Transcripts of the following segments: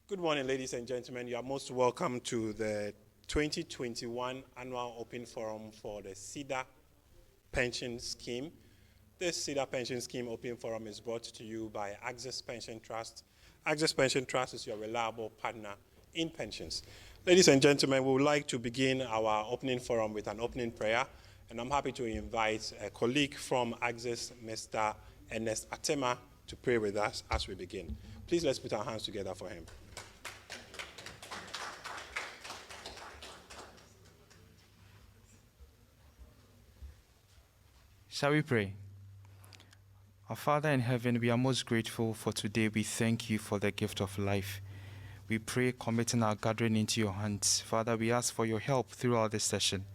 Good morning, ladies and gentlemen. You are most welcome to the 2021 Annual Open Forum for the Cedar Pension Scheme. This Cedar Pension Scheme Open Forum is brought to you by Access Pension Trust. Access Pension Trust is your reliable partner in pensions. Ladies and gentlemen, we would like to begin our opening forum with an opening prayer, and I'm happy to invite a colleague from Access, Mr. Ernest Atema, to pray with us as we begin. Please let's put our hands together for him. Shall we pray? Our Father in heaven, we are most grateful for today. We thank you for the gift of life. We pray, committing our gathering into your hands. Father, we ask for your help throughout this session.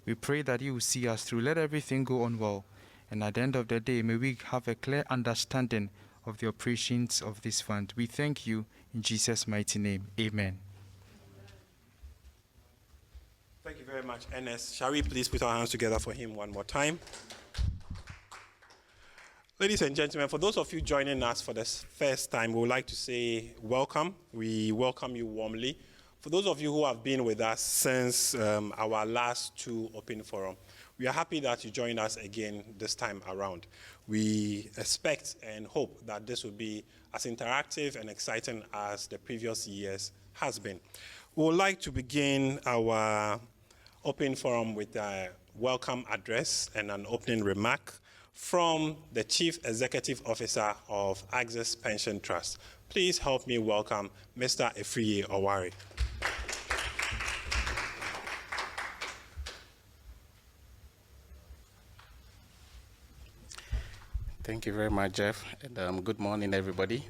We pray that you will see us through. Let everything go on well. And at the end of the day, may we have a clear understanding of the operations of this fund. We thank you in Jesus' mighty name. Amen. Thank you very much, Ernest. Shall we please put our hands together for him one more time? Ladies and gentlemen, for those of you joining us for the first time, we would like to say welcome. We welcome you warmly. For those of you who have been with us since our last two open forum, we are happy that you joined us again this time around. We expect and hope that this will be as interactive and exciting as the previous years has been. We would like to begin our open forum with a welcome address and an opening remark from the Chief Executive Officer of Access Pension Trust. Please help me welcome Mr. Efriye Owari. Thank you very much, Jeff, and good morning, everybody.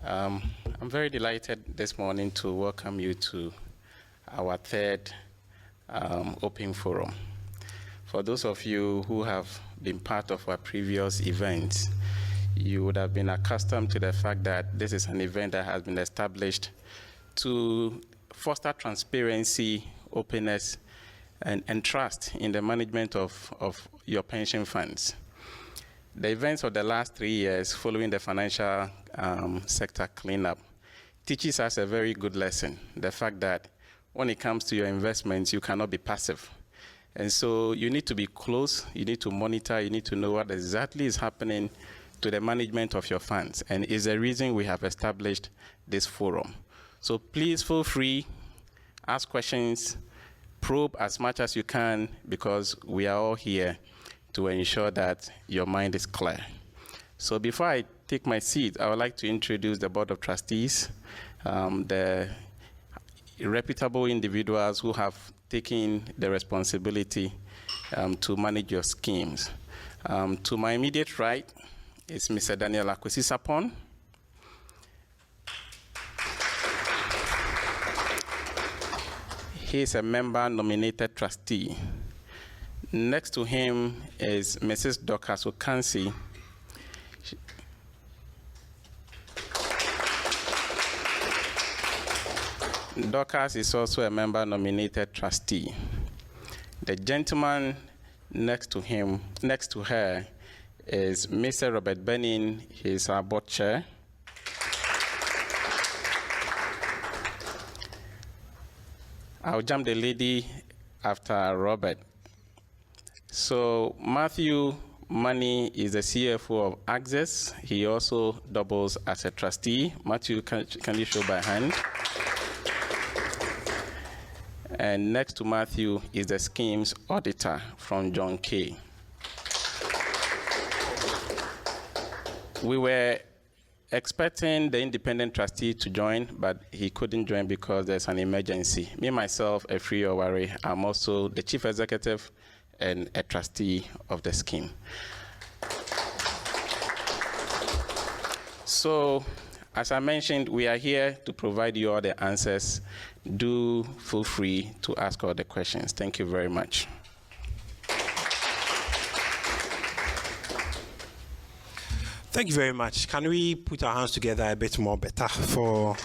I'm very delighted this morning to welcome you to our third open forum. For those of you who have been part of our previous events, you would have been accustomed to the fact that this is an event that has been established to foster transparency, openness, and trust in the management of your pension funds. The events of the last 3 years following the financial sector cleanup teaches us a very good lesson, the fact that when it comes to your investments, you cannot be passive. And so you need to be close, you need to monitor, you need to know what exactly is happening to the management of your funds. And it's the reason we have established this forum. So please feel free, ask questions, probe as much as you can, because we are all here to ensure that your mind is clear. So before I take my seat, I would like to introduce the Board of Trustees, the reputable individuals who have taken the responsibility to manage your schemes. To my immediate right is Mr. Daniel Akwesi-Sapon. He is a member-nominated trustee. Next to him is Mrs. Dorcas Okansi. Dorcas is also a member-nominated trustee. The gentleman next to her, is Mr. Robert Benin. He is our board chair. I'll jump the lady after Robert. So Matthew Money is the CFO of Access. He also doubles as a trustee. Matthew, can you show by hand? And next to Matthew is the scheme's auditor from John K. We were expecting the independent trustee to join, but he couldn't join because there's an emergency. Me, myself, Efriye Owari, I'm also the chief executive and a trustee of the scheme. So, as I mentioned, we are here to provide you all the answers. Do feel free to ask all the questions. Thank you very much. Thank you very much. Can we put our hands together a bit more better for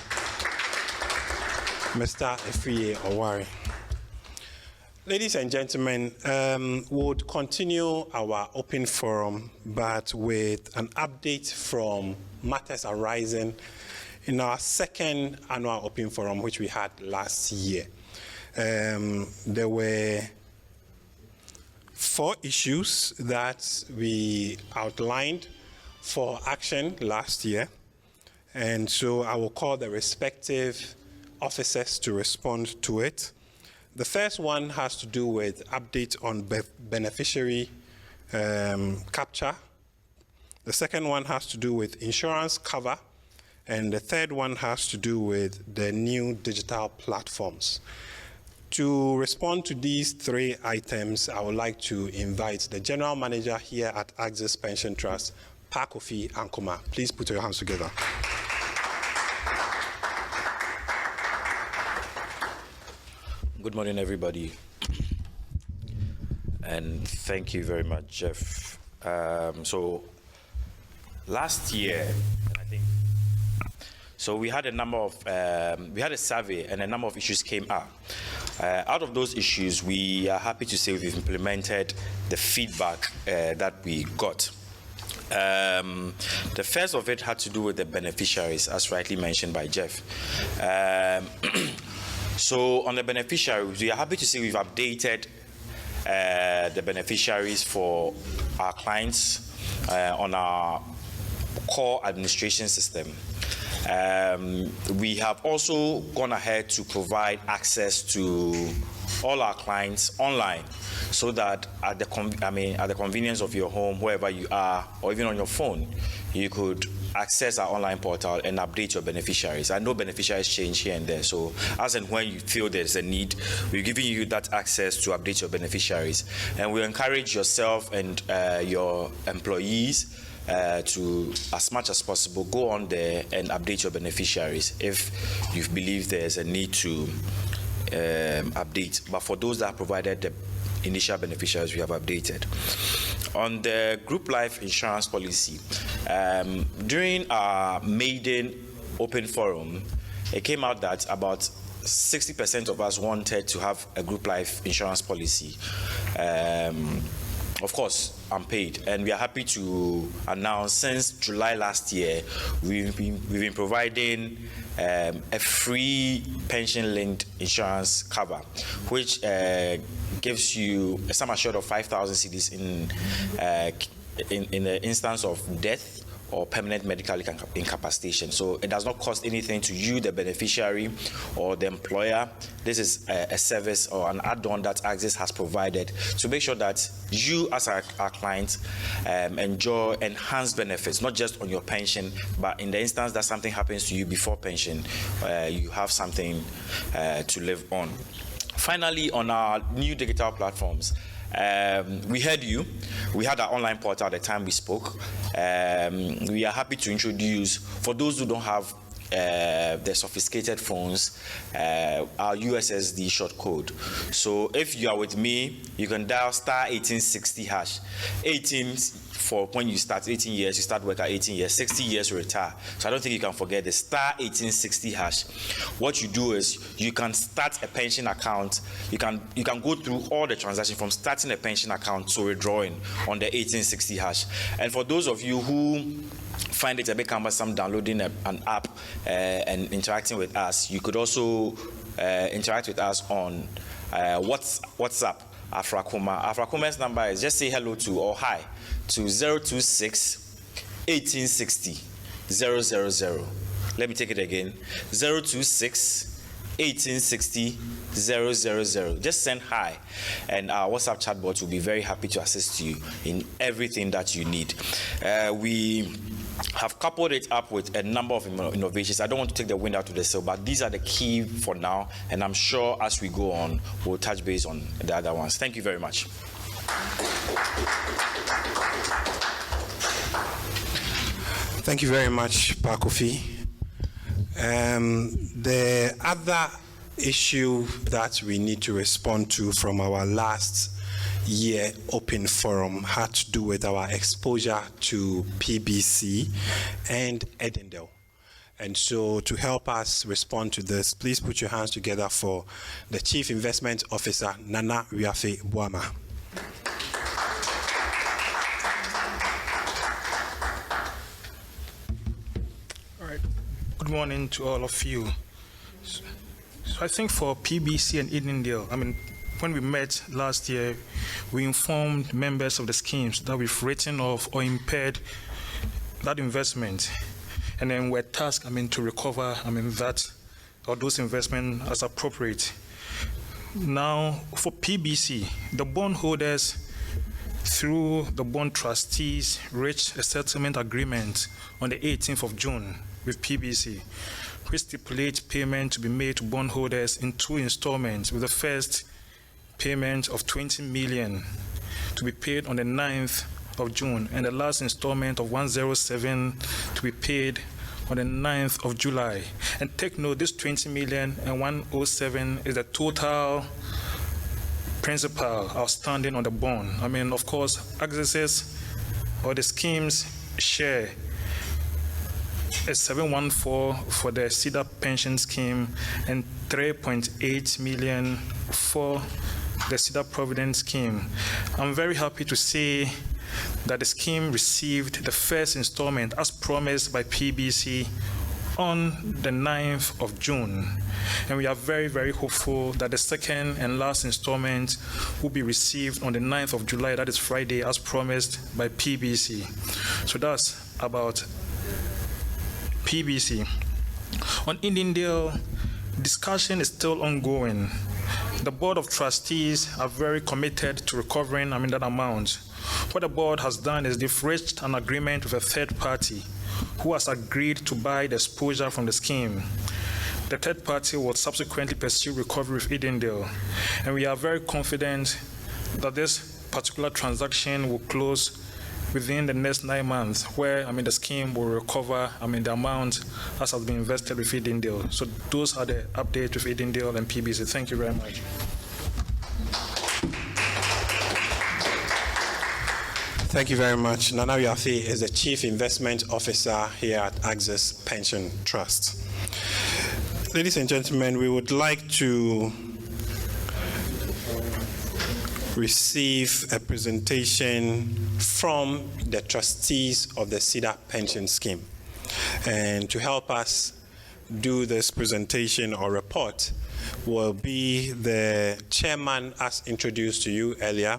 Mr. Efriye Owari? Ladies and gentlemen, we'll continue our open forum, but with an update from matters arising In our second annual open forum, which we had last year, there were 4 issues that we outlined for action last year. And so I will call the respective officers to respond to it. The first one has to do with update on beneficiary capture. The second one has to do with insurance cover. And the third one has to do with the new digital platforms. To respond to these 3 items, I would like to invite the General Manager here at Axis Pension Trust, Pa Kofi Ankoma. Please put your hands together. Good morning, everybody. And thank you very much, Jeff. So last year, I think, so we had a number of, we had a survey and a number of issues came up. Out of those issues, we are happy to say we've implemented the feedback that we got. The first of it had to do with the beneficiaries, as rightly mentioned by Jeff. So on the beneficiaries, we are happy to say we've updated the beneficiaries for our clients on our core administration system. We have also gone ahead to provide access to all our clients online, so that at the convenience of your home, wherever you are, or even on your phone, you could access our online portal and update your beneficiaries. I know beneficiaries change here and there, so as and when you feel there's a need, we're giving you that access to update your beneficiaries. And we encourage yourself and your employees to, as much as possible, go on there and update your beneficiaries if you believe there's a need to update. But for those that have provided the initial beneficiaries, we have updated. On the group life insurance policy, during our maiden open forum, it came out that about 60% of us wanted to have a group life insurance policy. Of course, unpaid, and we are happy to announce since July last year, we've been providing a free pension-linked insurance cover, which gives you a sum assured of 5,000 cedis in the instance of death or permanent medical incapacitation. So it does not cost anything to you, the beneficiary, or the employer. This is a service or an add-on that Axis has provided to make sure that you, as our client, enjoy enhanced benefits, not just on your pension, but in the instance that something happens to you before pension, you have something to live on. Finally, on our new digital platforms, we heard you. We had our online portal at the time we spoke. We are happy to introduce, for those who don't have the sophisticated phones, our USSD short code. So if you are with me, you can dial star 1860 hash. 18 for when you start 18 years, you start work at 18 years, 60 years you retire. So I don't think you can forget the star 1860 hash. What you do is you can start a pension account. You can go through all the transactions from starting a pension account to withdrawing on the 1860 hash. And for those of you who find it a bit cumbersome downloading an app and interacting with us, you could also interact with us on WhatsApp. Afrakuma's number is, just say hello to or hi to 026 1860 000. Let me take it again. 026 1860 000. Just send hi, and our WhatsApp chatbot will be very happy to assist you in everything that you need. We have coupled it up with a number of innovations. I don't want to take the wind out of the sail, but these are the key for now, and I'm sure as we go on, we'll touch base on the other ones. Thank you very much. Thank you very much, Pa Kofi. The other issue that we need to respond to from our last year open forum had to do with our exposure to PBC and Edendale. And so to help us respond to this, please put your hands together for the Chief Investment Officer, Nana Wiafe Boama. Good morning to all of you. So I think for PBC and Edendale, when we met last year, we informed members of the schemes that we've written off or impaired that investment, and then we're tasked, to recover, that or those investments as appropriate. Now, for PBC, the bondholders, through the bond trustees, reached a settlement agreement on the 18th of June with PBC, which stipulates payment to be made to bondholders in 2 installments, with the first payment of 20 million to be paid on the 9th of June, and the last installment of 107 to be paid on the 9th of July. And take note, this 20 million and 107 is the total principal outstanding on the bond. Of course, accesses or the scheme's share is 714 for the Cedar Pension Scheme and 3.8 million for the Cedar Providence Scheme. I'm very happy to say that the scheme received the first installment as promised by PBC on the 9th of June. And we are very, very hopeful that the second and last installment will be received on the 9th of July, that is Friday, as promised by PBC. So that's about PBC. On Edendale, discussion is still ongoing. The Board of Trustees are very committed to recovering that amount. What the board has done is they've reached an agreement with a third party who has agreed to buy the exposure from the scheme. The third party will subsequently pursue recovery with Edendale, and we are very confident that this particular transaction will close within the next 9 months, where the scheme will recover the amount as has been invested with Edendale. So those are the updates with Edendale and PBC. Thank you very much. Thank you very much. Nana Yafi is the Chief Investment Officer here at Access Pension Trust. Ladies and gentlemen, we would like to receive a presentation from the trustees of the Cedar Pension Scheme. And to help us do this presentation or report will be the chairman, as introduced to you earlier,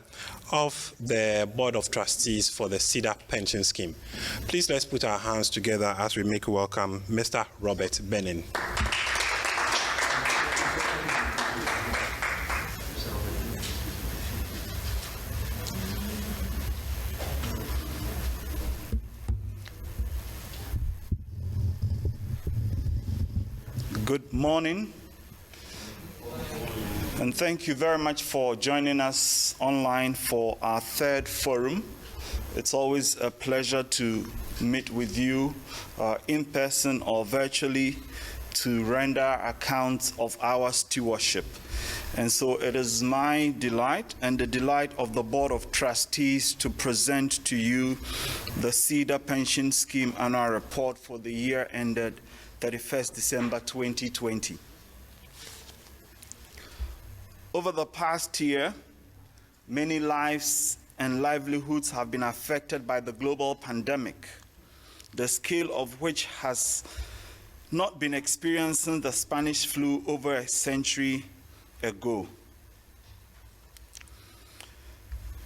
of the Board of Trustees for the Cedar Pension Scheme. Please let's put our hands together as we make welcome Mr. Robert Benin. Good morning, and thank you very much for joining us online for our third forum. It's always a pleasure to meet with you in person or virtually to render accounts of our stewardship. And so it is my delight and the delight of the Board of Trustees to present to you the Cedar Pension Scheme Annual Report for the year ended 31st December 2020. Over the past year, many lives and livelihoods have been affected by the global pandemic, the scale of which has not been experienced since the Spanish flu over a century ago.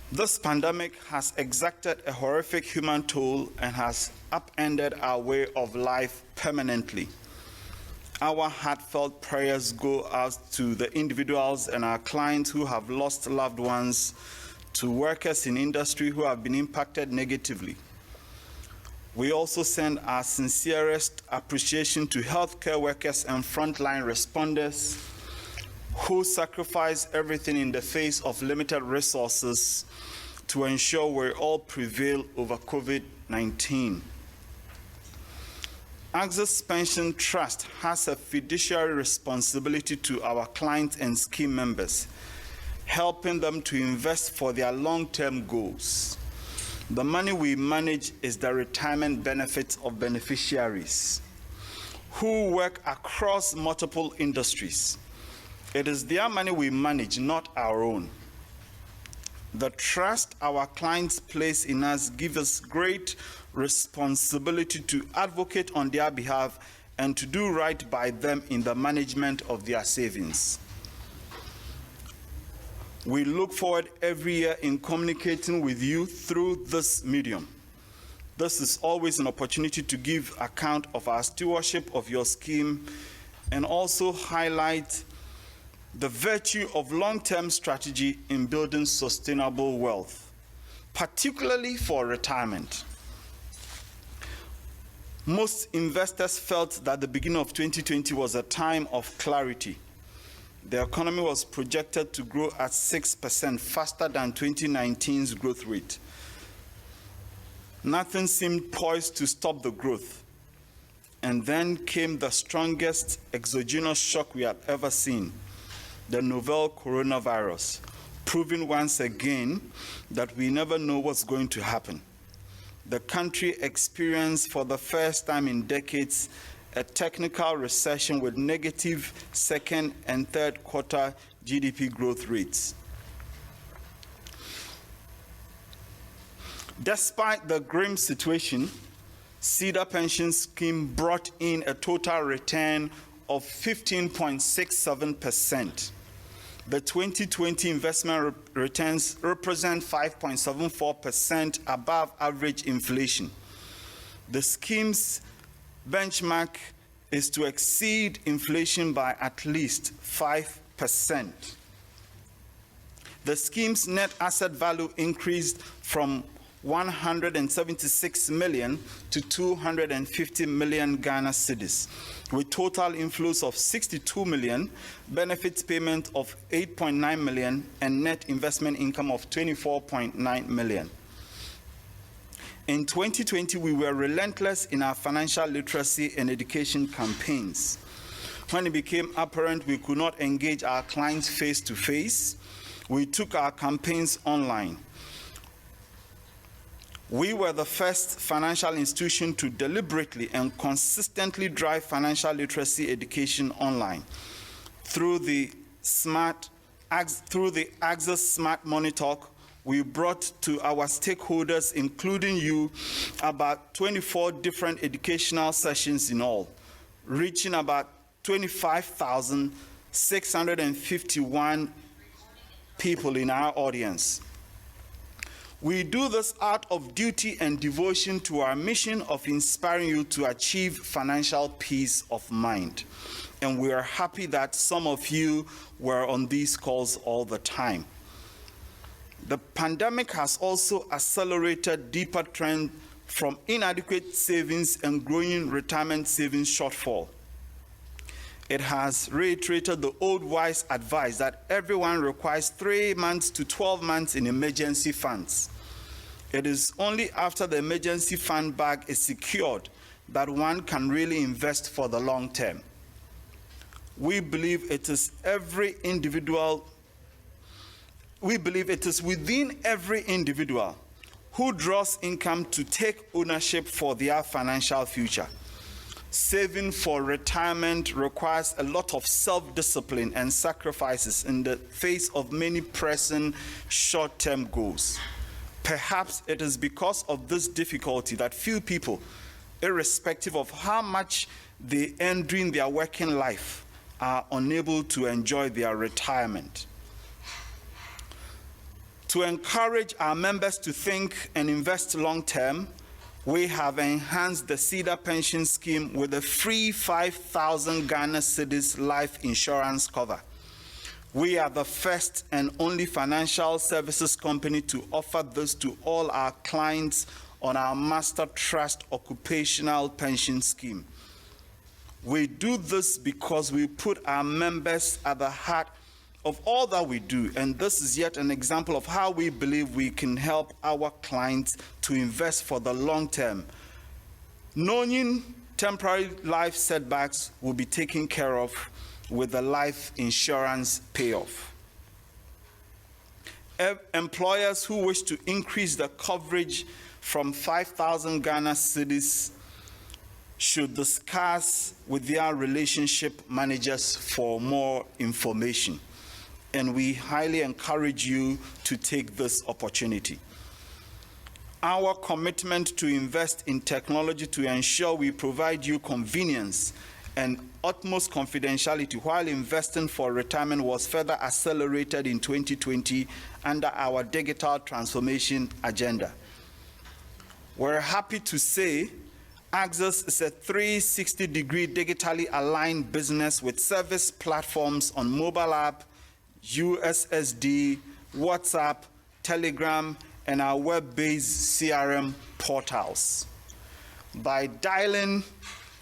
This pandemic has exacted a horrific human toll and has upended our way of life permanently. Our heartfelt prayers go out to the individuals and our clients who have lost loved ones, to workers in industry who have been impacted negatively. We also send our sincerest appreciation to healthcare workers and frontline responders who sacrifice everything in the face of limited resources to ensure we all prevail over COVID-19. Access Pension Trust has a fiduciary responsibility to our clients and scheme members, helping them to invest for their long-term goals. The money we manage is the retirement benefits of beneficiaries who work across multiple industries. It is their money we manage, not our own. The trust our clients place in us gives us great responsibility to advocate on their behalf and to do right by them in the management of their savings. We look forward every year in communicating with you through this medium. This is always an opportunity to give account of our stewardship of your scheme and also highlight the virtue of long-term strategy in building sustainable wealth, particularly for retirement. Most investors felt that the beginning of 2020 was a time of clarity. The economy was projected to grow at 6%, faster than 2019's growth rate. Nothing seemed poised to stop the growth. And then came the strongest exogenous shock we have ever seen, the novel coronavirus, proving once again that we never know what's going to happen. The country experienced for the first time in decades a technical recession with negative second and third quarter GDP growth rates. Despite the grim situation, Cedar Pension Scheme brought in a total return of 15.67%. The 2020 investment returns represent 5.74% above average inflation. The scheme's benchmark is to exceed inflation by at least 5%. The scheme's net asset value increased from 176 million to 250 million Ghana cedis, with total inflows of 62 million, benefits payment of 8.9 million, and net investment income of 24.9 million. In 2020, we were relentless in our financial literacy and education campaigns. When it became apparent we could not engage our clients face-to-face, we took our campaigns online. We were the first financial institution to deliberately and consistently drive financial literacy education online. Through the Access Smart Money Talk, we brought to our stakeholders, including you, about 24 different educational sessions in all, reaching about 25,651 people in our audience. We do this out of duty and devotion to our mission of inspiring you to achieve financial peace of mind. And we are happy that some of you were on these calls all the time. The pandemic has also accelerated deeper trend from inadequate savings and growing retirement savings shortfall. It has reiterated the old wise advice that everyone requires 3 months to 12 months in emergency funds. It is only after the emergency fund bag is secured that one can really invest for the long term. We believe it is within every individual who draws income to take ownership for their financial future. Saving for retirement requires a lot of self-discipline and sacrifices in the face of many pressing short-term goals. Perhaps it is because of this difficulty that few people, irrespective of how much they earn during their working life, are unable to enjoy their retirement. To encourage our members to think and invest long-term, we have enhanced the Cedar Pension Scheme with a free 5,000 Ghana cedis life insurance cover. We are the first and only financial services company to offer this to all our clients on our Master Trust Occupational Pension Scheme. We do this because we put our members at the heart of all that we do, and this is yet an example of how we believe we can help our clients to invest for the long term, knowing temporary life setbacks will be taken care of with the life insurance payoff. Employers who wish to increase the coverage from 5,000 Ghana cedis should discuss with their relationship managers for more information. And we highly encourage you to take this opportunity. our commitment to invest in technology to ensure we provide you convenience and utmost confidentiality while investing for retirement was further accelerated in 2020 under our digital transformation agenda. We're happy to say Axis is a 360-degree digitally aligned business with service platforms on mobile app, USSD, WhatsApp, Telegram, and our web-based CRM portals. By dialing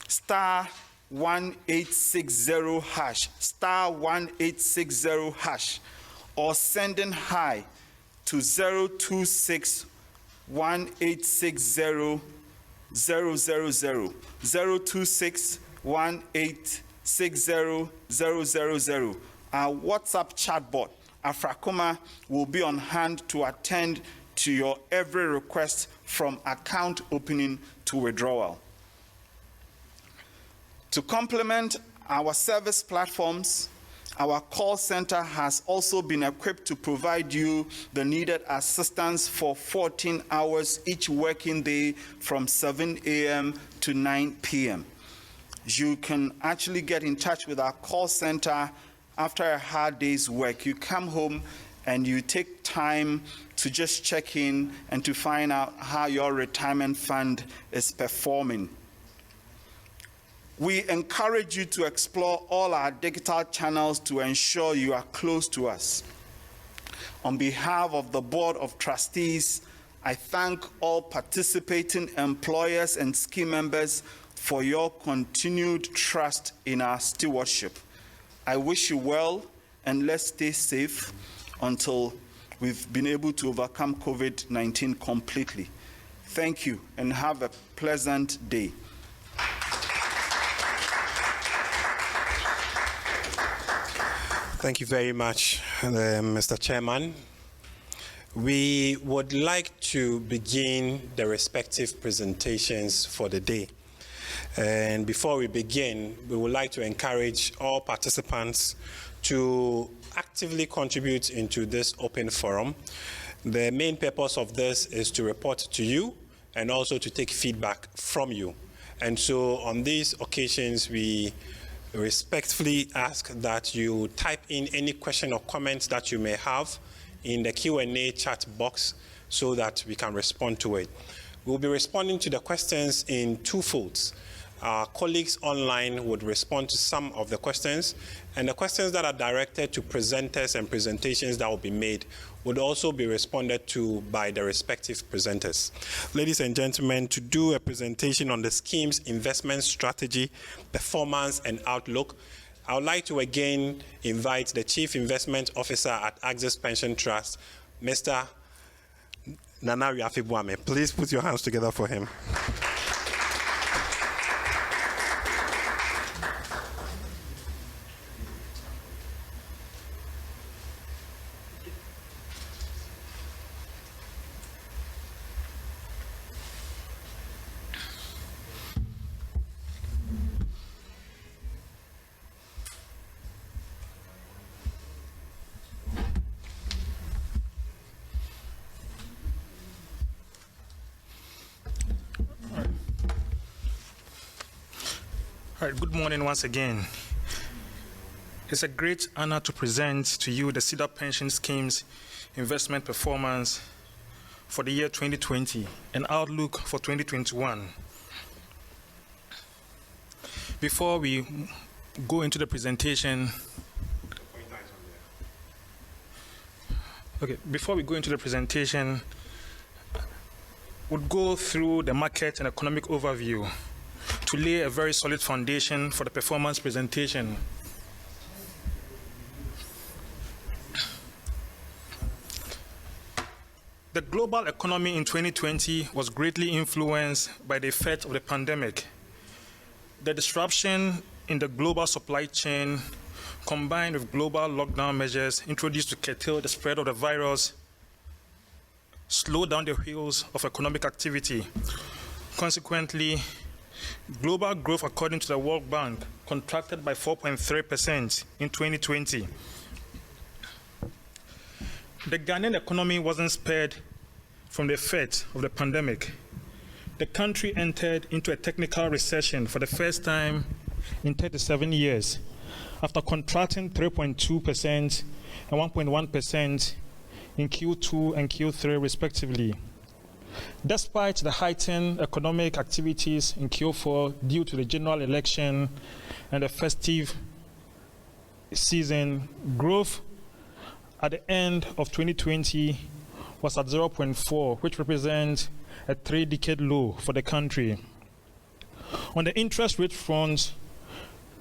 *1860 hash, *1860 hash, or sending hi to 026 1860 000, 026 1860 000. Our WhatsApp chatbot, Afrakoma, will be on hand to attend to your every request from account opening to withdrawal. To complement our service platforms, our call center has also been equipped to provide you the needed assistance for 14 hours each working day from 7 a.m. to 9 p.m. You can actually get in touch with our call center after a hard day's work. You come home and you take time to just check in and to find out how your retirement fund is performing. We encourage you to explore all our digital channels to ensure you are close to us. On behalf of the Board of Trustees, I thank all participating employers and scheme members for your continued trust in our stewardship. I wish you well, and let's stay safe until we've been able to overcome COVID-19 completely. Thank you, and have a pleasant day. Thank you very much, Mr. Chairman. We would like to begin the respective presentations for the day. And before we begin, we would like to encourage all participants to actively contribute into this open forum. The main purpose of this is to report to you and also to take feedback from you. And so on these occasions, we respectfully ask that you type in any question or comments that you may have in the Q&A chat box so that we can respond to it. We'll be responding to the questions in two folds. Our colleagues online would respond to some of the questions, and the questions that are directed to presenters and presentations that will be made would also be responded to by the respective presenters. Ladies and gentlemen, to do a presentation on the scheme's investment strategy, performance, and outlook, I would like to again invite the Chief Investment Officer at Axis Pension Trust, Mr. Nana Riafi-Buame. Please put your hands together for him. All right, good morning once again. It's a great honor to present to you the Cedar Pension Scheme's investment performance for the year 2020 and outlook for 2021. Before we go into the presentation, we'll go through the market and economic overview to lay a very solid foundation for the performance presentation. The global economy in 2020 was greatly influenced by the effect of the pandemic. The disruption in the global supply chain, combined with global lockdown measures introduced to curtail the spread of the virus, slowed down the wheels of economic activity. Consequently, global growth, according to the World Bank, contracted by 4.3% in 2020. The Ghanaian economy wasn't spared from the effect of the pandemic, the country entered into a technical recession for the first time in 37 years, after contracting 3.2% and 1.1% in Q2 and Q3 respectively. Despite the heightened economic activities in Q4 due to the general election and the festive season, growth at the end of 2020 was at 0.4, which represents a 3-decade low for the country. On the interest rate front,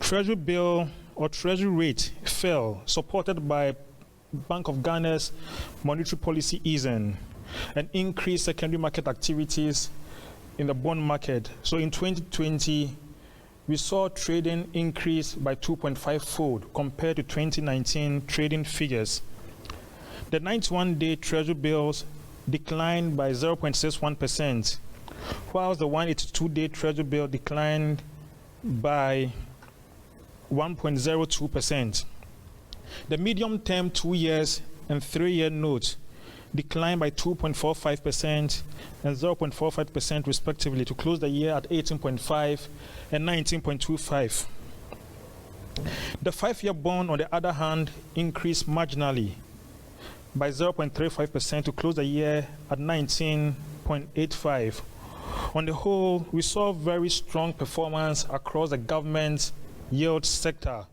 Treasury bill or Treasury rate fell, supported by Bank of Ghana's monetary policy easing and increased secondary market activities in the bond market. So in 2020, we saw trading increase by 2.5-fold compared to 2019 trading figures. The 91-day Treasury bills declined by 0.61%, whilst the 182-day Treasury bill declined by 1.02%. The medium-term 2 years and 3-year notes declined by 2.45% and 0.45% respectively to close the year at 18.5 and 19.25. The 5-year bond, on the other hand, increased marginally by 0.35% to close the year at 19.85. On the whole, we saw very strong performance across the government yield sector,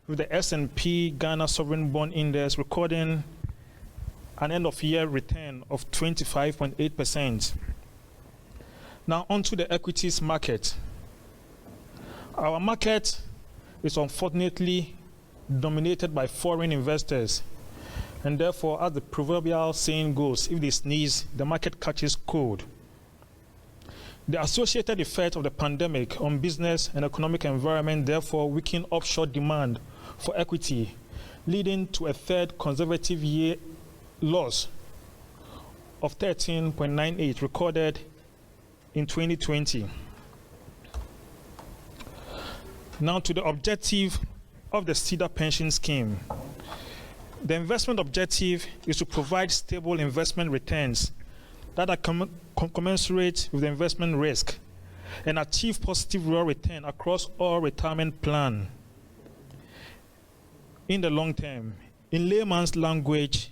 with the S&P Ghana Sovereign Bond Index recording an end-of-year return of 25.8%. Now onto the equities market. Our market is unfortunately dominated by foreign investors, and therefore, as the proverbial saying goes, if they sneeze, the market catches cold. The associated effect of the pandemic on business and economic environment therefore weakened offshore demand for equity, leading to a third consecutive year loss of 13.98 recorded in 2020. Now to the objective of the Cedar Pension Scheme. The investment objective is to provide stable investment returns that are commensurate with the investment risk and achieve positive real return across all retirement plans in the long term. In layman's language,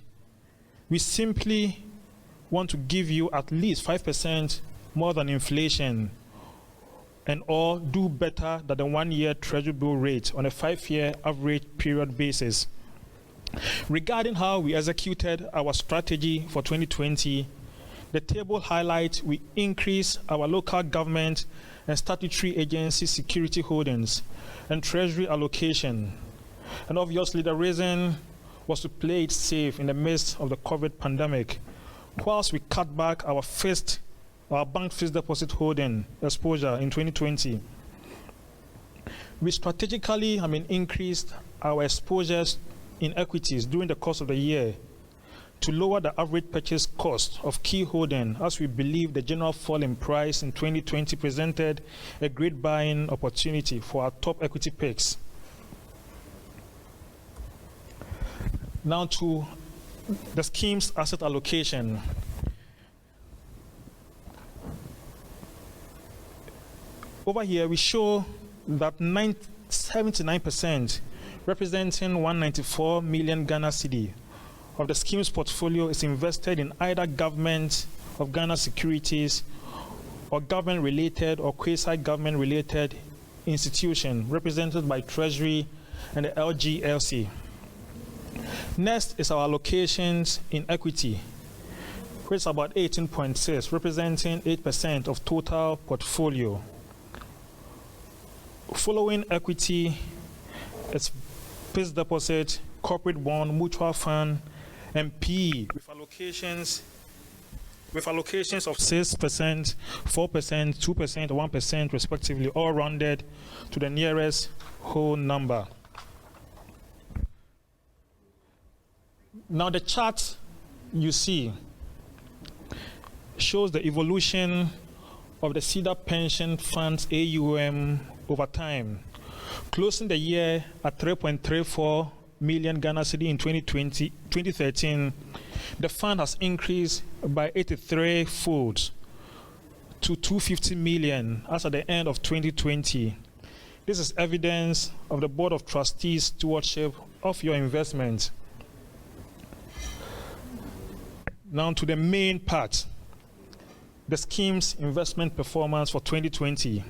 we simply want to give you at least 5% more than inflation and or do better than the 1-year Treasury bill rate on a 5-year average period basis. Regarding how we executed our strategy for 2020, the table highlights we increased our local government and statutory agency security holdings and Treasury allocation. And obviously the reason was to play it safe in the midst of the COVID pandemic, whilst we cut back our bank fixed deposit holding exposure in 2020. We strategically increased our exposures in equities during the course of the year to lower the average purchase cost of key holding, as we believe the general fall in price in 2020 presented a great buying opportunity for our top equity picks. Now to the scheme's asset allocation. Over here we show that 79%, representing 194 million Ghana cedi, of the scheme's portfolio is invested in either government of Ghana securities or government-related or quasi-government-related institution represented by Treasury and the LGLC. Next is our allocations in equity, which is about 18.6, representing 8% of total portfolio. Following equity, it's fixed deposit, corporate bond, mutual fund, and PE with allocations of 6%, 4%, 2%, 1% respectively, all rounded to the nearest whole number. Now the chart you see shows the evolution of the Cedar Pension Fund's AUM over time, closing the year at 3.34 million Ghana cedi in 2013, the fund has increased by 83 folds to 250 million as at the end of 2020. This is evidence of the Board of Trustees' stewardship of your investment. Now to the main part, the scheme's investment performance for 2020.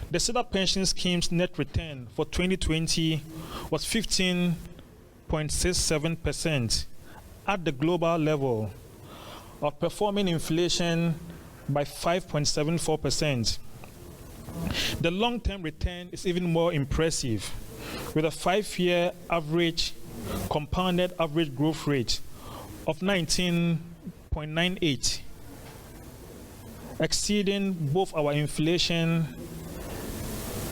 The Cedar Pension Scheme's net return for 2020 was 15.67% at the global level, outperforming inflation by 5.74%. The long-term return is even more impressive, with a 5-year average compounded average growth rate of 19.98, exceeding both our inflation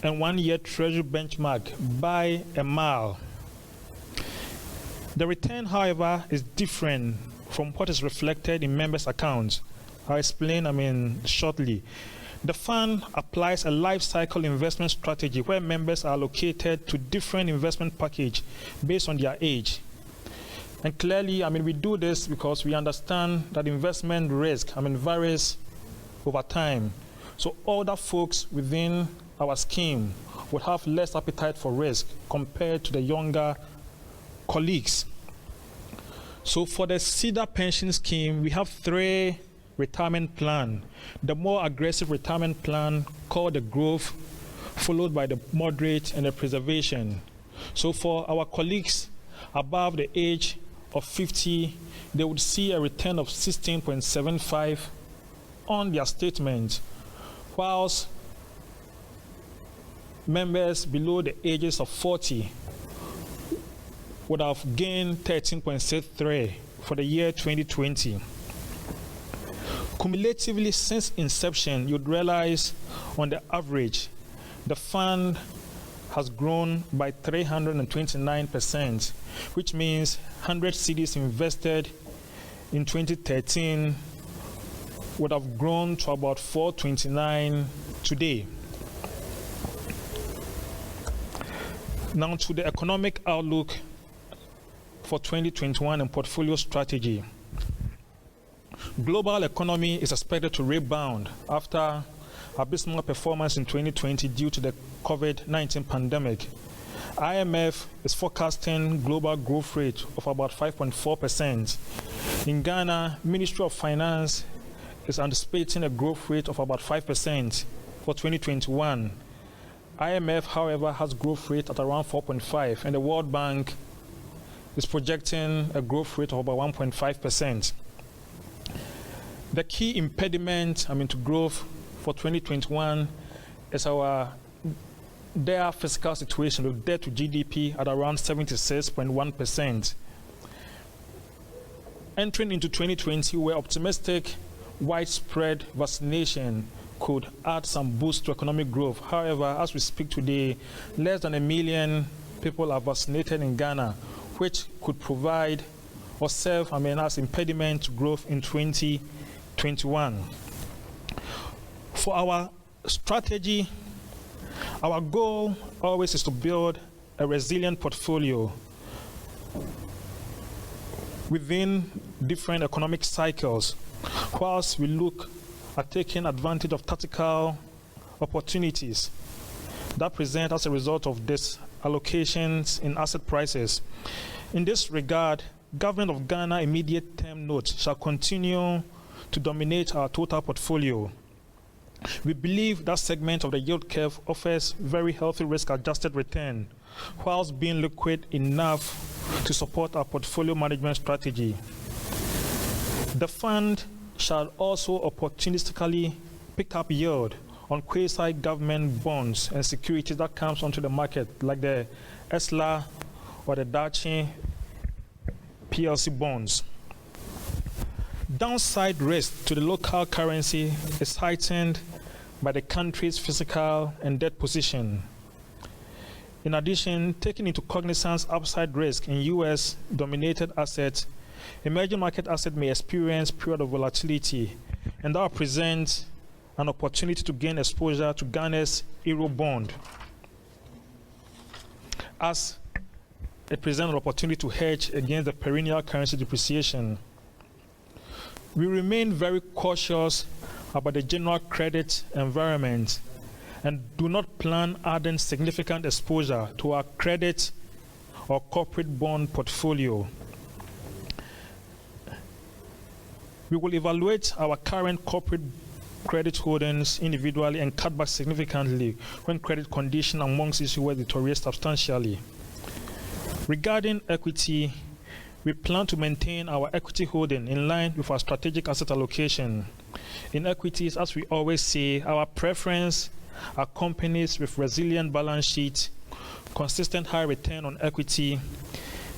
and 1-year Treasury benchmark by a mile. The return, however, is different from what is reflected in members' accounts. I'll explain, shortly. The fund applies a life cycle investment strategy where members are allocated to different investment packages based on their age. And clearly, we do this because we understand that investment risk, varies over time. So older folks within our scheme would have less appetite for risk compared to the younger colleagues. So for the Cedar Pension Scheme, we have 3 retirement plans. The more aggressive retirement plan called the growth, followed by the moderate and the preservation. So for our colleagues above the age of 50, they would see a return of 16.75 on their statement, whilst members below the ages of 40 would have gained 13.63 for the year 2020. Cumulatively, since inception, you'd realize on the average, the fund has grown by 329%, which means 100 cedis invested in 2013 would have grown to about 429 today. Now to the economic outlook for 2021 and portfolio strategy. Global economy is expected to rebound after abysmal performance in 2020 due to the COVID-19 pandemic. IMF is forecasting global growth rate of about 5.4%. In Ghana, Ministry of Finance is anticipating a growth rate of about 5% for 2021. IMF, however, has growth rate at around 4.5%, and the World Bank is projecting a growth rate of about 1.5%. The key impediment, to growth for 2021 is our dire fiscal situation with debt to GDP at around 76.1%. Entering into 2020, we're optimistic widespread vaccination could add some boost to economic growth. However, as we speak today, less than 1 million people are vaccinated in Ghana, which could provide or serve as impediment to growth in 2021. For our strategy, our goal always is to build a resilient portfolio within different economic cycles, whilst we look at taking advantage of tactical opportunities that present as a result of this allocations in asset prices. In this regard, Government of Ghana immediate term notes shall continue to dominate our total portfolio. We believe that segment of the yield curve offers very healthy risk-adjusted return, whilst being liquid enough to support our portfolio management strategy. The fund shall also opportunistically pick up yield on quasi-government bonds and securities that comes onto the market, like the ESLA or the Dachi PLC bonds. Downside risk to the local currency is heightened by the country's fiscal and debt position. In addition, taking into cognizance upside risk in US-dominated assets, emerging market assets may experience period of volatility, and that presents an opportunity to gain exposure to Ghana's Euro bond. As it presents an opportunity to hedge against the perennial currency depreciation. We remain very cautious about the general credit environment and do not plan adding significant exposure to our credit or corporate bond portfolio. We will evaluate our current corporate credit holdings individually and cut back significantly when credit condition amongst issuers deteriorate substantially. Regarding equity, we plan to maintain our equity holding in line with our strategic asset allocation. In equities, as we always say, our preference are companies with resilient balance sheets, consistent high return on equity,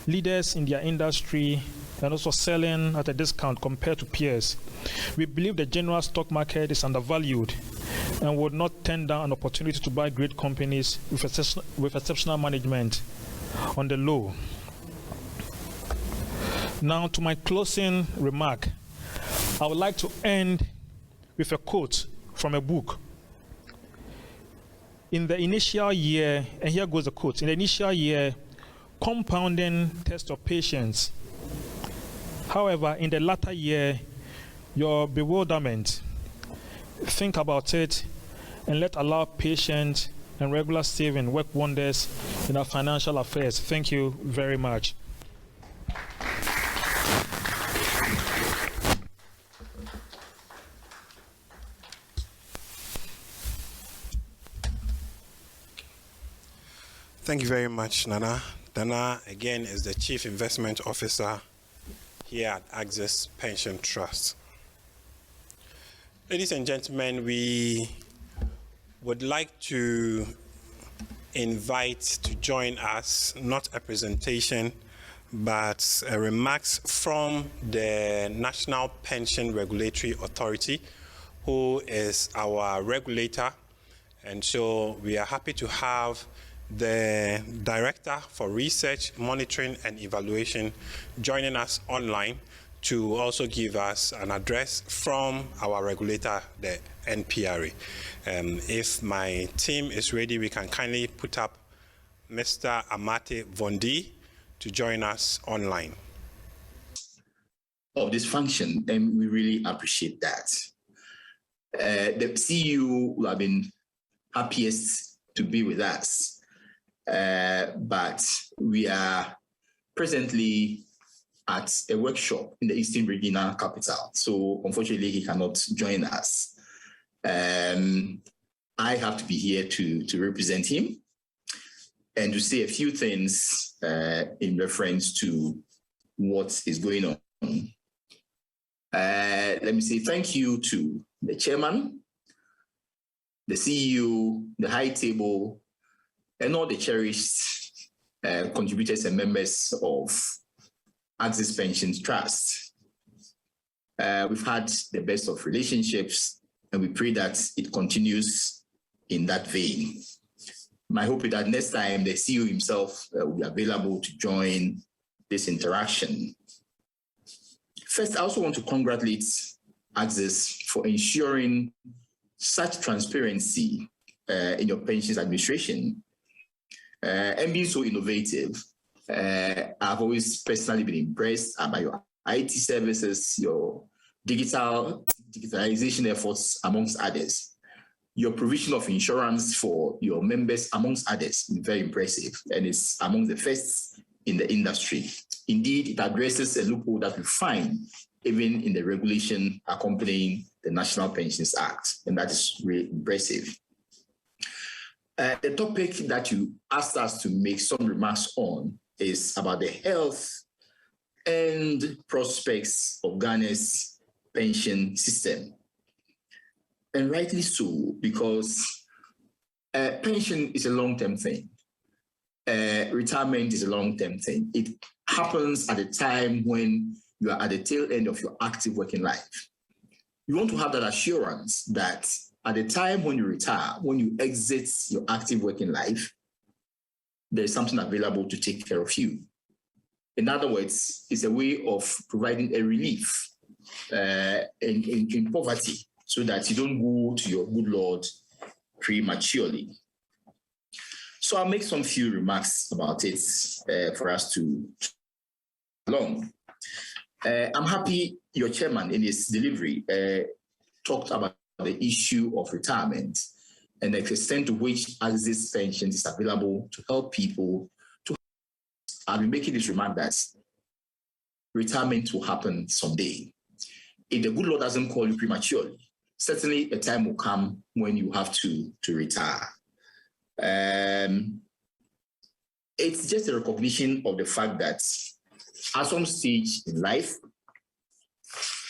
leaders in their industry, and also selling at a discount compared to peers. We believe the general stock market is undervalued and would not turn down an opportunity to buy great companies with exceptional management on the low. Now, to my closing remark, I would like to end with a quote from a book. In the initial year, and here goes the quote, in the initial year, compounding tests your patience. However, in the latter year, your bewilderment. Think about it and let allow patience and regular saving work wonders in our financial affairs. Thank you very much. Thank you very much, Nana. Nana, again, is the Chief Investment Officer here at Access Pension Trust. Ladies and gentlemen, we would like to invite to join us, not a presentation, but remarks from the National Pension Regulatory Authority, who is our regulator. And so we are happy to have the Director for Research, Monitoring and Evaluation joining us online to also give us an address from our regulator, the NPRA. If my team is ready, we can kindly put up Mr. Amate Vondi to join us online. Of this function, and we really appreciate that. The CEO will have been happiest to be with us. But we are presently at a workshop in the Eastern Regional Capital. So unfortunately, he cannot join us. I have to be here to represent him and to say a few things in reference to what is going on. Let me say thank you to the chairman, the CEO, the high table, and all the cherished contributors and members of Access Pension Trust. We've had the best of relationships, and we pray that it continues in that vein. My hope is that next time the CEO himself will be available to join this interaction. First, I also want to congratulate Access for ensuring such transparency in your pensions administration. And being so innovative. I've always personally been impressed by your IT services, your digitalization efforts, amongst others. Your provision of insurance for your members, amongst others, is very impressive, and it's among the first in the industry. Indeed, it addresses a loophole that we find even in the regulation accompanying the National Pensions Act, and that is really impressive. The topic that you asked us to make some remarks on is about the health and prospects of Ghana's pension system. And rightly so, because pension is a long-term thing. Retirement is a long-term thing. It happens at a time when you are at the tail end of your active working life. You want to have that assurance that at the time when you retire, when you exit your active working life, there is something available to take care of you. In other words, it's a way of providing a relief in poverty so that you don't go to your good Lord prematurely. So I'll make some few remarks about it for us to along. I'm happy your chairman in his delivery talked about the issue of retirement and the extent to which Axis pension is available to help people to. I'll be making this remark that retirement will happen someday. If the good Lord doesn't call you prematurely, certainly a time will come when you have to retire. It's just a recognition of the fact that at some stage in life,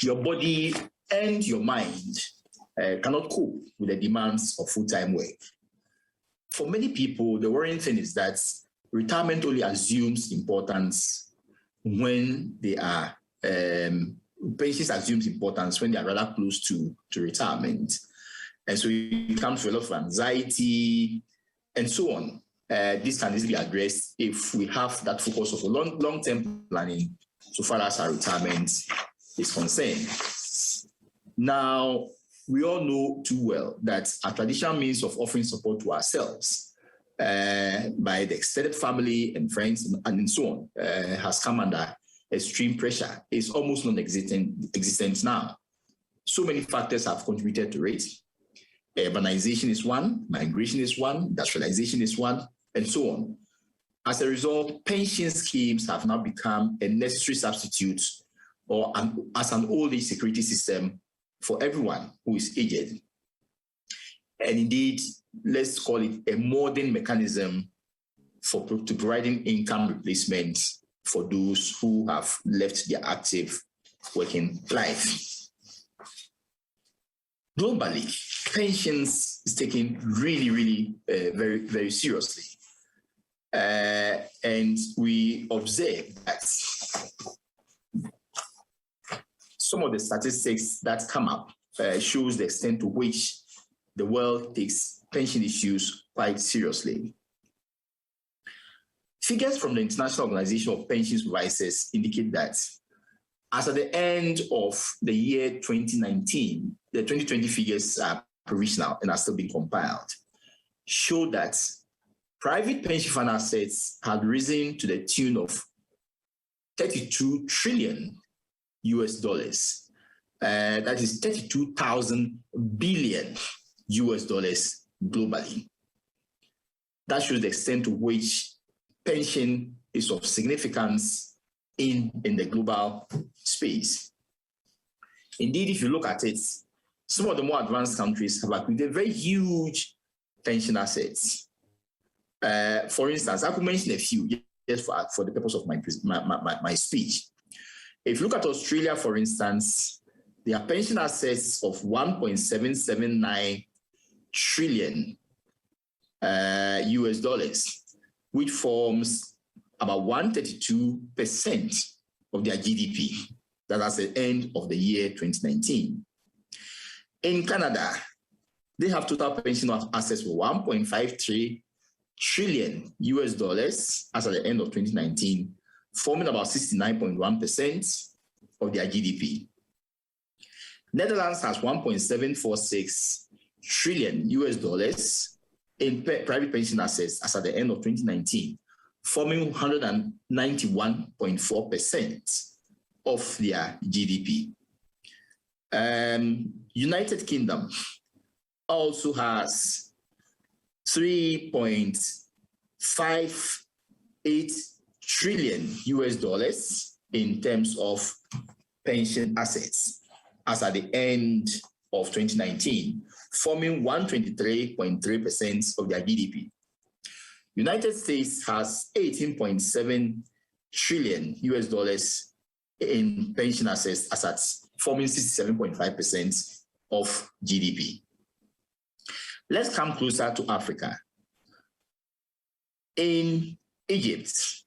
your body and your mind cannot cope with the demands of full-time work. For many people, the worrying thing is that retirement only assumes importance when they are, pensions assumes importance when they are rather close to retirement. And so it comes to a lot of anxiety and so on. This can easily be addressed if we have that focus of a long-term planning so far as our retirement is concerned. Now, we all know too well that our traditional means of offering support to ourselves by the extended family and friends and so on has come under extreme pressure. It's almost non-existent now. So many factors have contributed to it. Urbanization is one, migration is one, industrialization is one, and so on. As a result, pension schemes have now become a necessary substitute or as an old age security system for everyone who is aged. And indeed, let's call it a modern mechanism to providing income replacement for those who have left their active working life. Globally, pensions is taken really, very, very seriously. And we observe that some of the statistics that come up shows the extent to which the world takes pension issues quite seriously. Figures from the International Organization of Pension Supervisors indicate that as at the end of the year 2019, the 2020 figures are provisional and are still being compiled, show that private pension fund assets had risen to the tune of 32 trillion US dollars. That is 32,000 billion US dollars globally. That shows the extent to which pension is of significance in the global space. Indeed, if you look at it, some of the more advanced countries have accumulated very huge pension assets. For instance, I could mention a few just for the purpose of my speech. If you look at Australia, for instance, their pension assets of 1.779 trillion US dollars, which forms about 132% of their GDP. That's the end of the year 2019. In Canada, they have total pension assets of 1.53 trillion US dollars as at the end of 2019, forming about 69.1% of their GDP. Netherlands has 1.746 trillion US dollars in private pension assets as at the end of 2019, forming 191.4% of their GDP. United Kingdom also has 3.58 trillion US dollars in terms of pension assets as at the end of 2019, forming 123.3% of their GDP. United States has 18.7 trillion US dollars in pension assets, forming 67.5% of GDP. Let's come closer to Africa. In Egypt,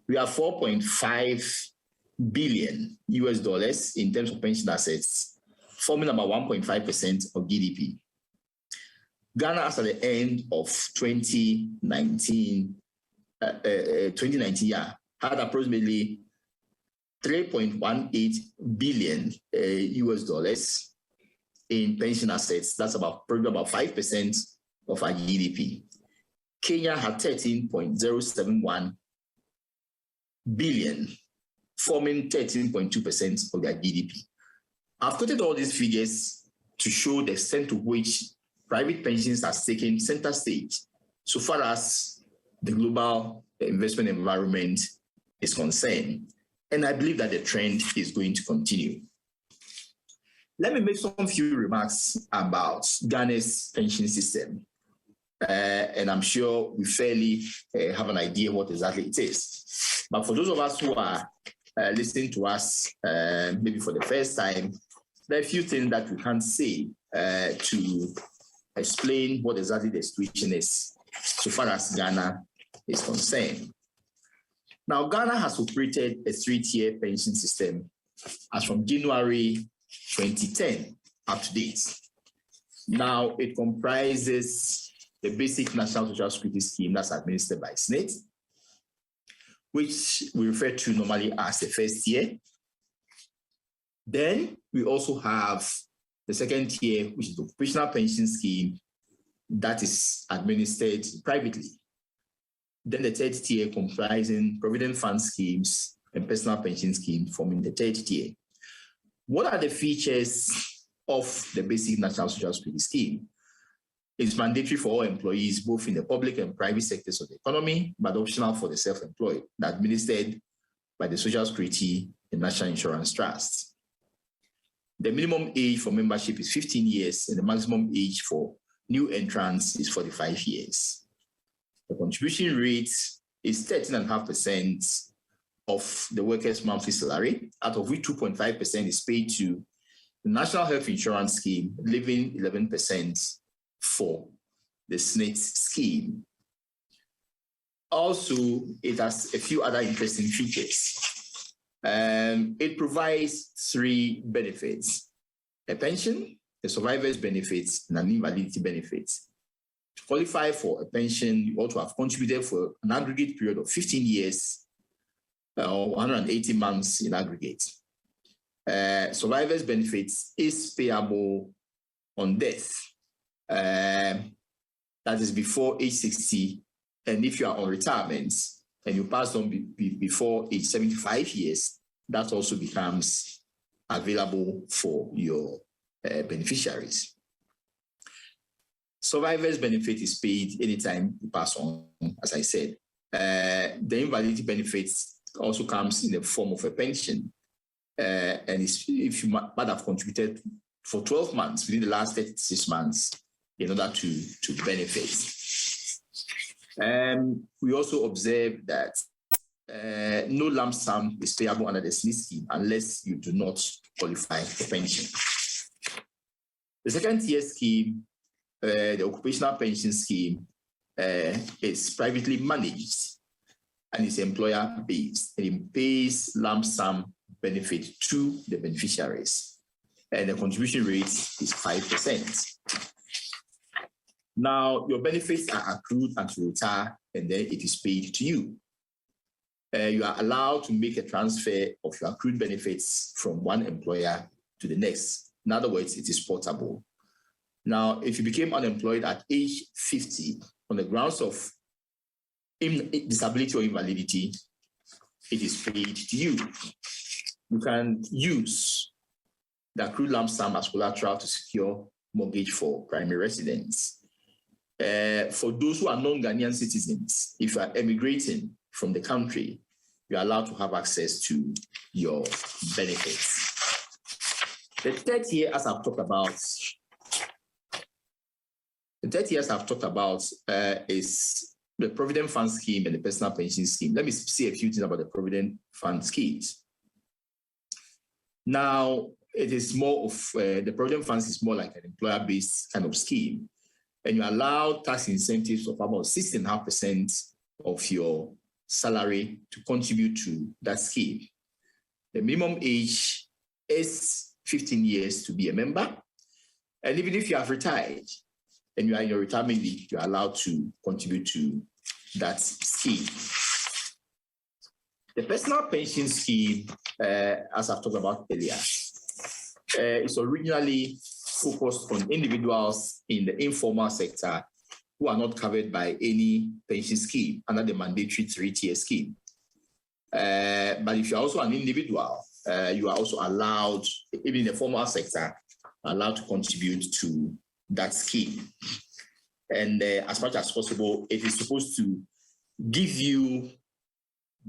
we have 4.5 billion US dollars in terms of pension assets, forming about 1.5% of GDP. Ghana, as at the end of 2019, had approximately 3.18 billion US dollars in pension assets. That's probably about 5% of our GDP. Kenya had 13.071 billion, forming 13.2% of their GDP. I've quoted all these figures to show the extent to which private pensions has taken center stage so far as the global investment environment is concerned. And I believe that the trend is going to continue. Let me make some few remarks about Ghana's pension system. And I'm sure we fairly have an idea what exactly it is. But for those of us who are listening to us maybe for the first time, there are a few things that we can say to explain what exactly the situation is so far as Ghana is concerned. Now, Ghana has operated a 3-tier pension system as from January 2010 up to date. Now, it comprises the basic National Social Security Scheme that's administered by SNIT, which we refer to normally as the first tier. Then we also have the second tier, which is the Occupational Pension Scheme that is administered privately. Then the third tier comprising Provident Fund schemes and personal pension schemes forming the third tier. What are the features of the basic National Social Security Scheme? It's mandatory for all employees, both in the public and private sectors of the economy, but optional for the self-employed, administered by the Social Security and National Insurance Trust. The minimum age for membership is 15 years, and the maximum age for new entrants is 45 years. The contribution rate is 13.5% of the worker's monthly salary, out of which 2.5% is paid to the National Health Insurance Scheme, leaving 11% for the SNIT scheme. Also, it has a few other interesting features. It provides 3 benefits: a pension, a survivor's benefits, and an invalidity benefit. To qualify for a pension, you ought to have contributed for an aggregate period of 15 years or 180 months in aggregate. Survivor's benefits is payable on death. That is before age 60, and if you are on retirement and you pass on before age 75 years, that also becomes available for your beneficiaries. Survivor's benefit is paid anytime you pass on, as I said. The invalidity benefits also comes in the form of a pension, and if you might have contributed for 12 months within the last 36 months in order to benefit. We also observe that no lump sum is payable under the SNIT scheme unless you do not qualify for pension. The second tier scheme, the Occupational Pension Scheme, is privately managed and is employer-based, and it pays lump sum benefit to the beneficiaries, and the contribution rate is 5%. Now, your benefits are accrued until you retire, and then it is paid to you. You are allowed to make a transfer of your accrued benefits from one employer to the next. In other words, it is portable. Now, if you became unemployed at age 50 on the grounds of disability or invalidity, it is paid to you. You can use the accrued lump sum as collateral to secure mortgage for primary residence. For those who are non-Ghanaian citizens, if you are emigrating from the country, you are allowed to have access to your benefits. The third tier, as I've talked about, is the Provident Fund Scheme and the Personal Pension Scheme. Let me say a few things about the Provident Fund schemes. Now, it is more of, the Provident Funds is more like an employer-based kind of scheme, and you allow tax incentives of about 6.5% of your salary to contribute to that scheme. The minimum age is 15 years to be a member, and even if you have retired and you are in your retirement leave, you are allowed to contribute to that scheme. The Personal Pension Scheme, as I've talked about earlier, is originally focused on individuals in the informal sector who are not covered by any pension scheme under the mandatory 3-tier scheme. But if you're also an individual, you are also allowed, even in the formal sector, allowed to contribute to that scheme. And as much as possible, it is supposed to give you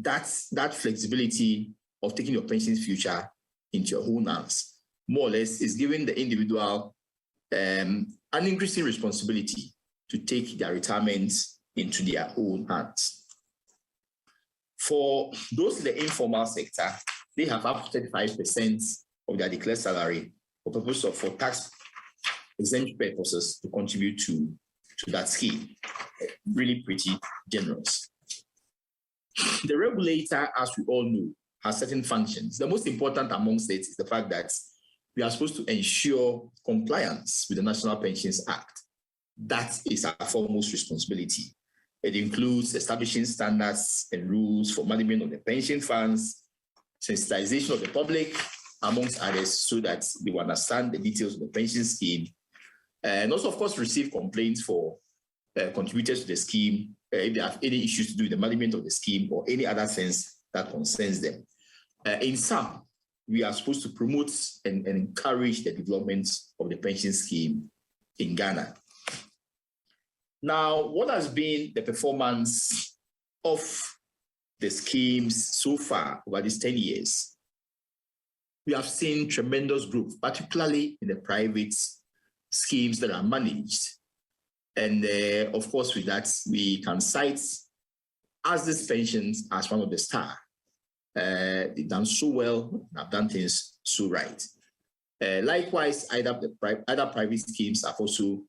that flexibility of taking your pension's future into your own hands. More or less, is giving the individual an increasing responsibility to take their retirement into their own hands. For those in the informal sector, they have up to 35% of their declared salary for tax exempt purposes to contribute to that scheme. Really pretty generous. The regulator, as we all know, has certain functions. The most important amongst it is the fact that we are supposed to ensure compliance with the National Pensions Act. That is our foremost responsibility. It includes establishing standards and rules for management of the pension funds, sensitization of the public, amongst others, so that they will understand the details of the pension scheme, and also, of course, receive complaints for contributors to the scheme if they have any issues to do with the management of the scheme or any other things that concerns them. In sum, we are supposed to promote and encourage the development of the pension scheme in Ghana. Now, what has been the performance of the schemes so far over these 10 years? We have seen tremendous growth, particularly in the private schemes that are managed. And of course, with that, we can cite as these pensions as one of the stars. They've done so well, have done things so right. Likewise, other private schemes have also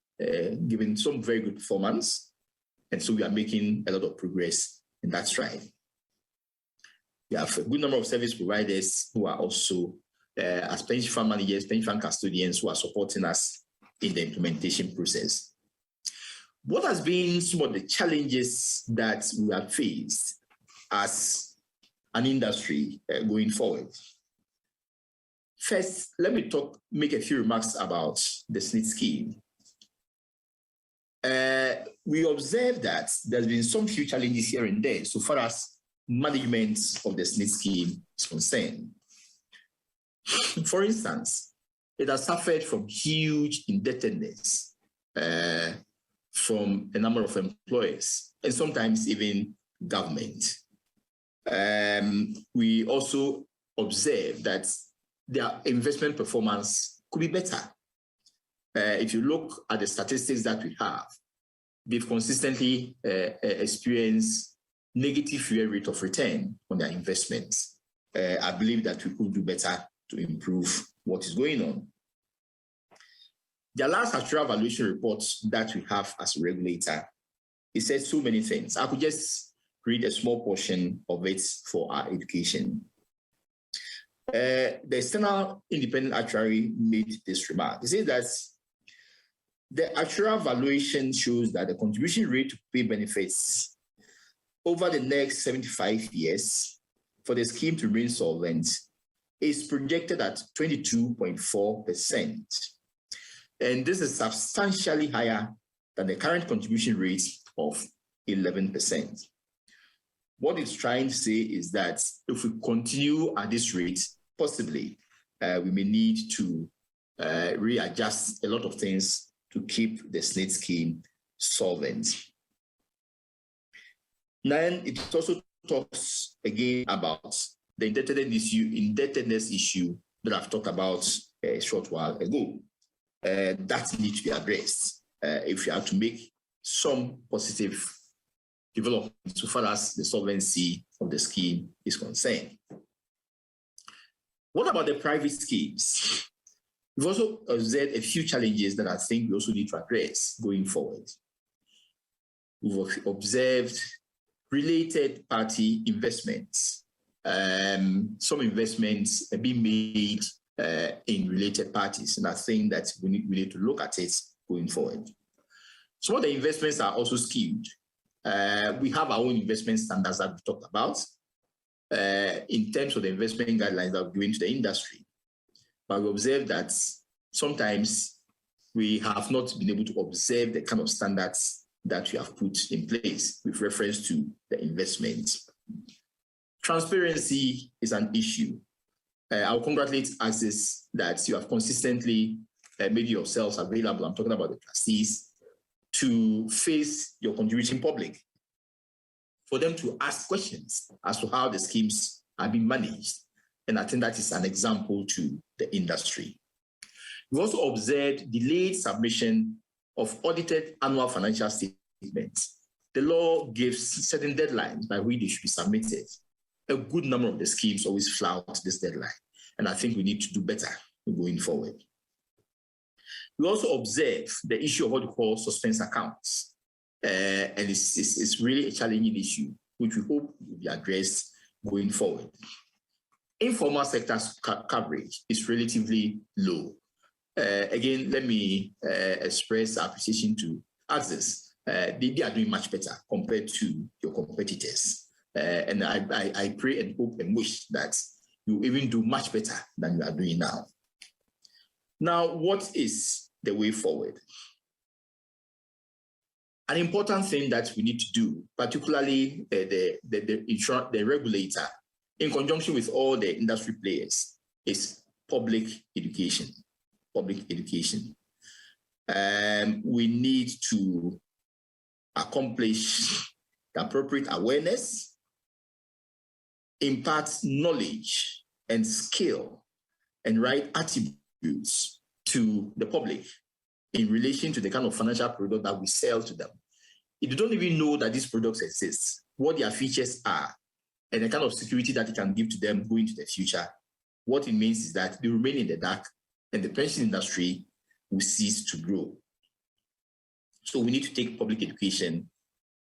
given some very good performance. And so we are making a lot of progress in that stride. We have a good number of service providers who are also, as pension fund managers, pension fund custodians, who are supporting us in the implementation process. What has been some of the challenges that we have faced as an industry going forward? First, let me make a few remarks about the SNIT scheme. We observe that there's been some few challenges here and there so far as management of the SNIT scheme is concerned. For instance, it has suffered from huge indebtedness from a number of employers and sometimes even government. We also observe that their investment performance could be better. If you look at the statistics that we have, they've consistently experienced negative rate of return on their investments. I believe that we could do better to improve what is going on. The last actuarial valuation report that we have as a regulator, it says so many things. I could just read a small portion of it for our education. The external independent actuary made this remark. It says that the actuarial valuation shows that the contribution rate to pay benefits over the next 75 years for the scheme to remain solvent is projected at 22.4%. And this is substantially higher than the current contribution rate of 11%. What it's trying to say is that if we continue at this rate, possibly we may need to readjust a lot of things to keep the SNIT scheme solvent. Then it also talks again about the indebtedness issue that I've talked about a short while ago. That needs to be addressed if we are to make some positive development so far as the solvency of the scheme is concerned. What about the private schemes? We've also observed a few challenges that I think we also need to address going forward. We've observed related party investments. Some investments are being made in related parties, and I think that we need to look at it going forward. Some of the investments are also skewed. We have our own investment standards that we've talked about in terms of the investment guidelines that we're giving to the industry. But we observe that sometimes we have not been able to observe the kind of standards that we have put in place with reference to the investment. Transparency is an issue. I'll congratulate Access that you have consistently made yourselves available. I'm talking about the trustees, to face your contributing public, for them to ask questions as to how the schemes are being managed. And I think that is an example to the industry. We've also observed delayed submission of audited annual financial statements. The law gives certain deadlines by which they should be submitted. A good number of the schemes always flout this deadline, and I think we need to do better going forward. We also observe the issue of what we call suspense accounts, and it's really a challenging issue, which we hope will be addressed going forward. Informal sector coverage is relatively low. Again, let me express appreciation to Access. They are doing much better compared to your competitors. And I pray and hope and wish that you even do much better than you are doing now. Now, what is the way forward? An important thing that we need to do, particularly the regulator, in conjunction with all the industry players, is public education. Public education. We need to accomplish the appropriate awareness, impart knowledge and skill and right attributes to the public in relation to the kind of financial product that we sell to them. If you don't even know that these products exist, what their features are, and the kind of security that it can give to them going into the future, what it means is that they remain in the dark and the pension industry will cease to grow. So we need to take public education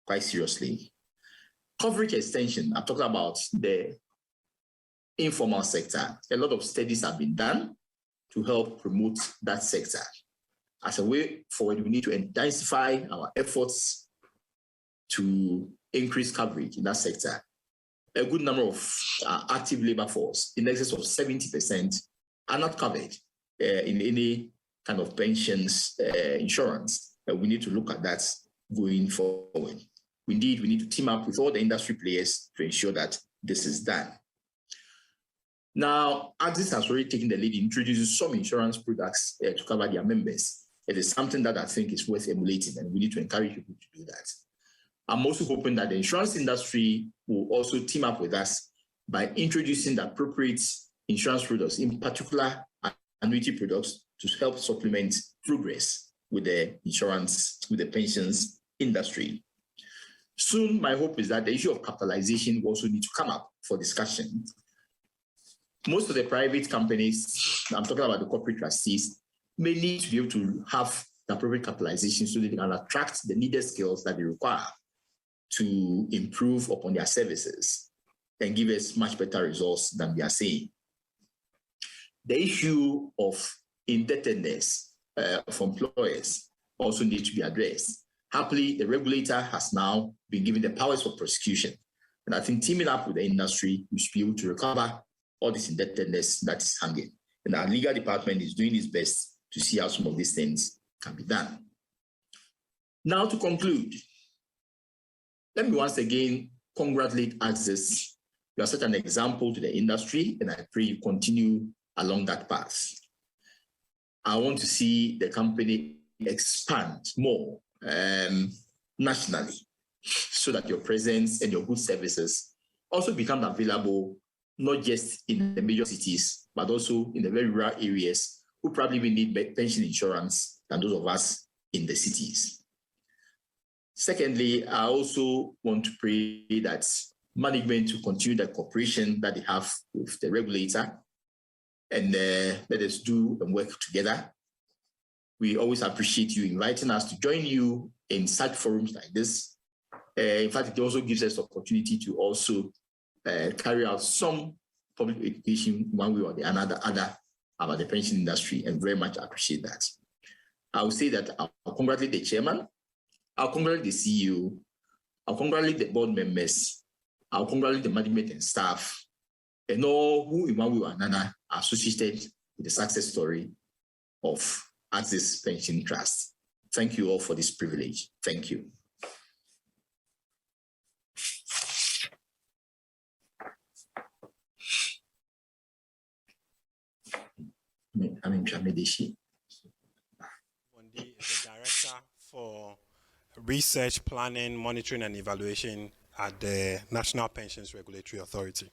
quite seriously. Coverage extension, I'm talking about the informal sector. A lot of studies have been done to help promote that sector. As a way forward, we need to intensify our efforts to increase coverage in that sector. A good number of active labor force, in excess of 70%, are not covered in any kind of pensions insurance. We need to look at that going forward. Indeed, we need to team up with all the industry players to ensure that this is done. Now, Axis has already taken the lead in introducing some insurance products to cover their members. It is something that I think is worth emulating, and we need to encourage people to do that. I'm also hoping that the insurance industry will also team up with us by introducing the appropriate insurance products, in particular annuity products, to help supplement progress with the insurance, with the pensions industry. Soon, my hope is that the issue of capitalization will also need to come up for discussion. Most of the private companies, I'm talking about the corporate trustees, may need to be able to have the appropriate capitalization so that they can attract the needed skills that they require to improve upon their services and give us much better results than they are seeing. The issue of indebtedness of employers also needs to be addressed. Happily, the regulator has now been given the powers for prosecution. And I think teaming up with the industry, we should be able to recover all this indebtedness that is hanging. And our legal department is doing its best to see how some of these things can be done. Now, to conclude, let me once again congratulate Access. You are such an example to the industry, and I pray you continue along that path. I want to see the company expand more nationally, so that your presence and your good services also become available, not just in the major cities, but also in the very rural areas who probably will need pension insurance than those of us in the cities. Secondly, I also want to pray that management to continue the cooperation that they have with the regulator, and let us do and work together. We always appreciate you inviting us to join you in such forums like this. In fact, it also gives us the opportunity to also carry out some public education one way or the other about the pension industry, and very much appreciate that. I will say that I'll congratulate the chairman, I'll congratulate the CEO, I'll congratulate the board members, I'll congratulate the management and staff, and all who in one way or another are associated with the success story of Access Pension Trust. Thank you all for this privilege. Thank you. Chamedeshi. Bondi is the Director for Research, Planning, Monitoring and Evaluation at the National Pensions Regulatory Authority.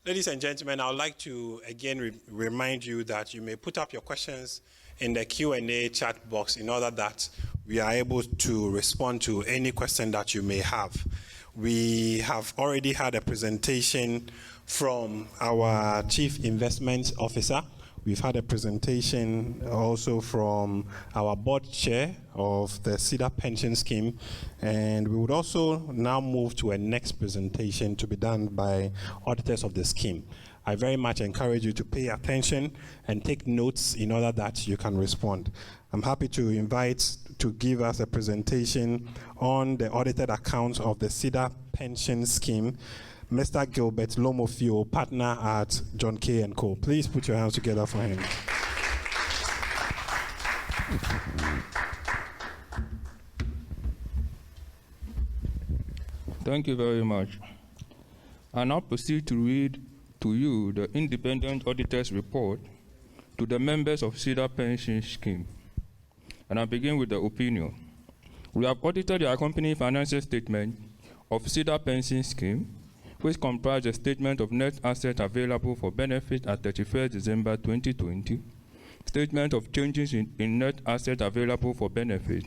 Ladies and gentlemen, I would like to again remind you that you may put up your questions in the Q&A chat box in order that we are able to respond to any question that you may have. We have already had a presentation from our Chief Investment Officer. We've had a presentation also from our board chair of the Cedar Pension Scheme, and we would also now move to a next presentation to be done by auditors of the scheme. I very much encourage you to pay attention and take notes in order that you can respond. I'm happy to invite to give us a presentation on the audited accounts of the Cedar Pension Scheme, Mr. Gilbert Lomofio, partner at John K. & Co. Please put your hands together for him. Thank you very much. I now proceed to read to you the independent auditor's report to the members of Cedar Pension Scheme. And I begin with the opinion. We have audited the accompanying financial statement of Cedar Pension Scheme, which comprise a statement of net assets available for benefit at 31st December 2020, statement of changes in net assets available for benefit,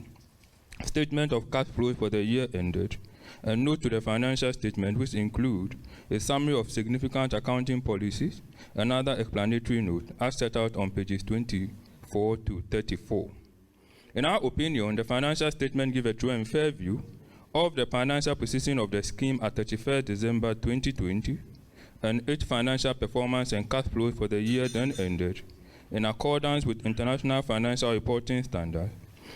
statement of cash flows for the year ended, and note to the financial statement, which include a summary of significant accounting policies and other explanatory note as set out on pages 24 to 34. In our opinion, the financial statement gives a true and fair view of the financial position of the scheme at 31st December 2020 and its financial performance and cash flows for the year then ended in accordance with International Financial Reporting Standards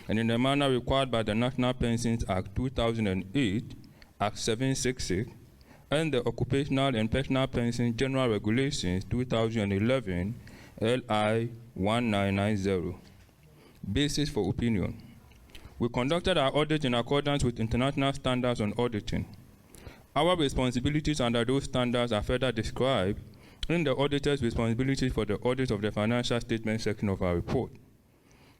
and in the manner required by the National Pensions Act 2008, Act 766, and the Occupational and Personal Pension General Regulations 2011, LI 1990. Basis for opinion. We conducted our audit in accordance with international standards on auditing. Our responsibilities under those standards are further described in the auditor's responsibilities for the audit of the financial statement section of our report.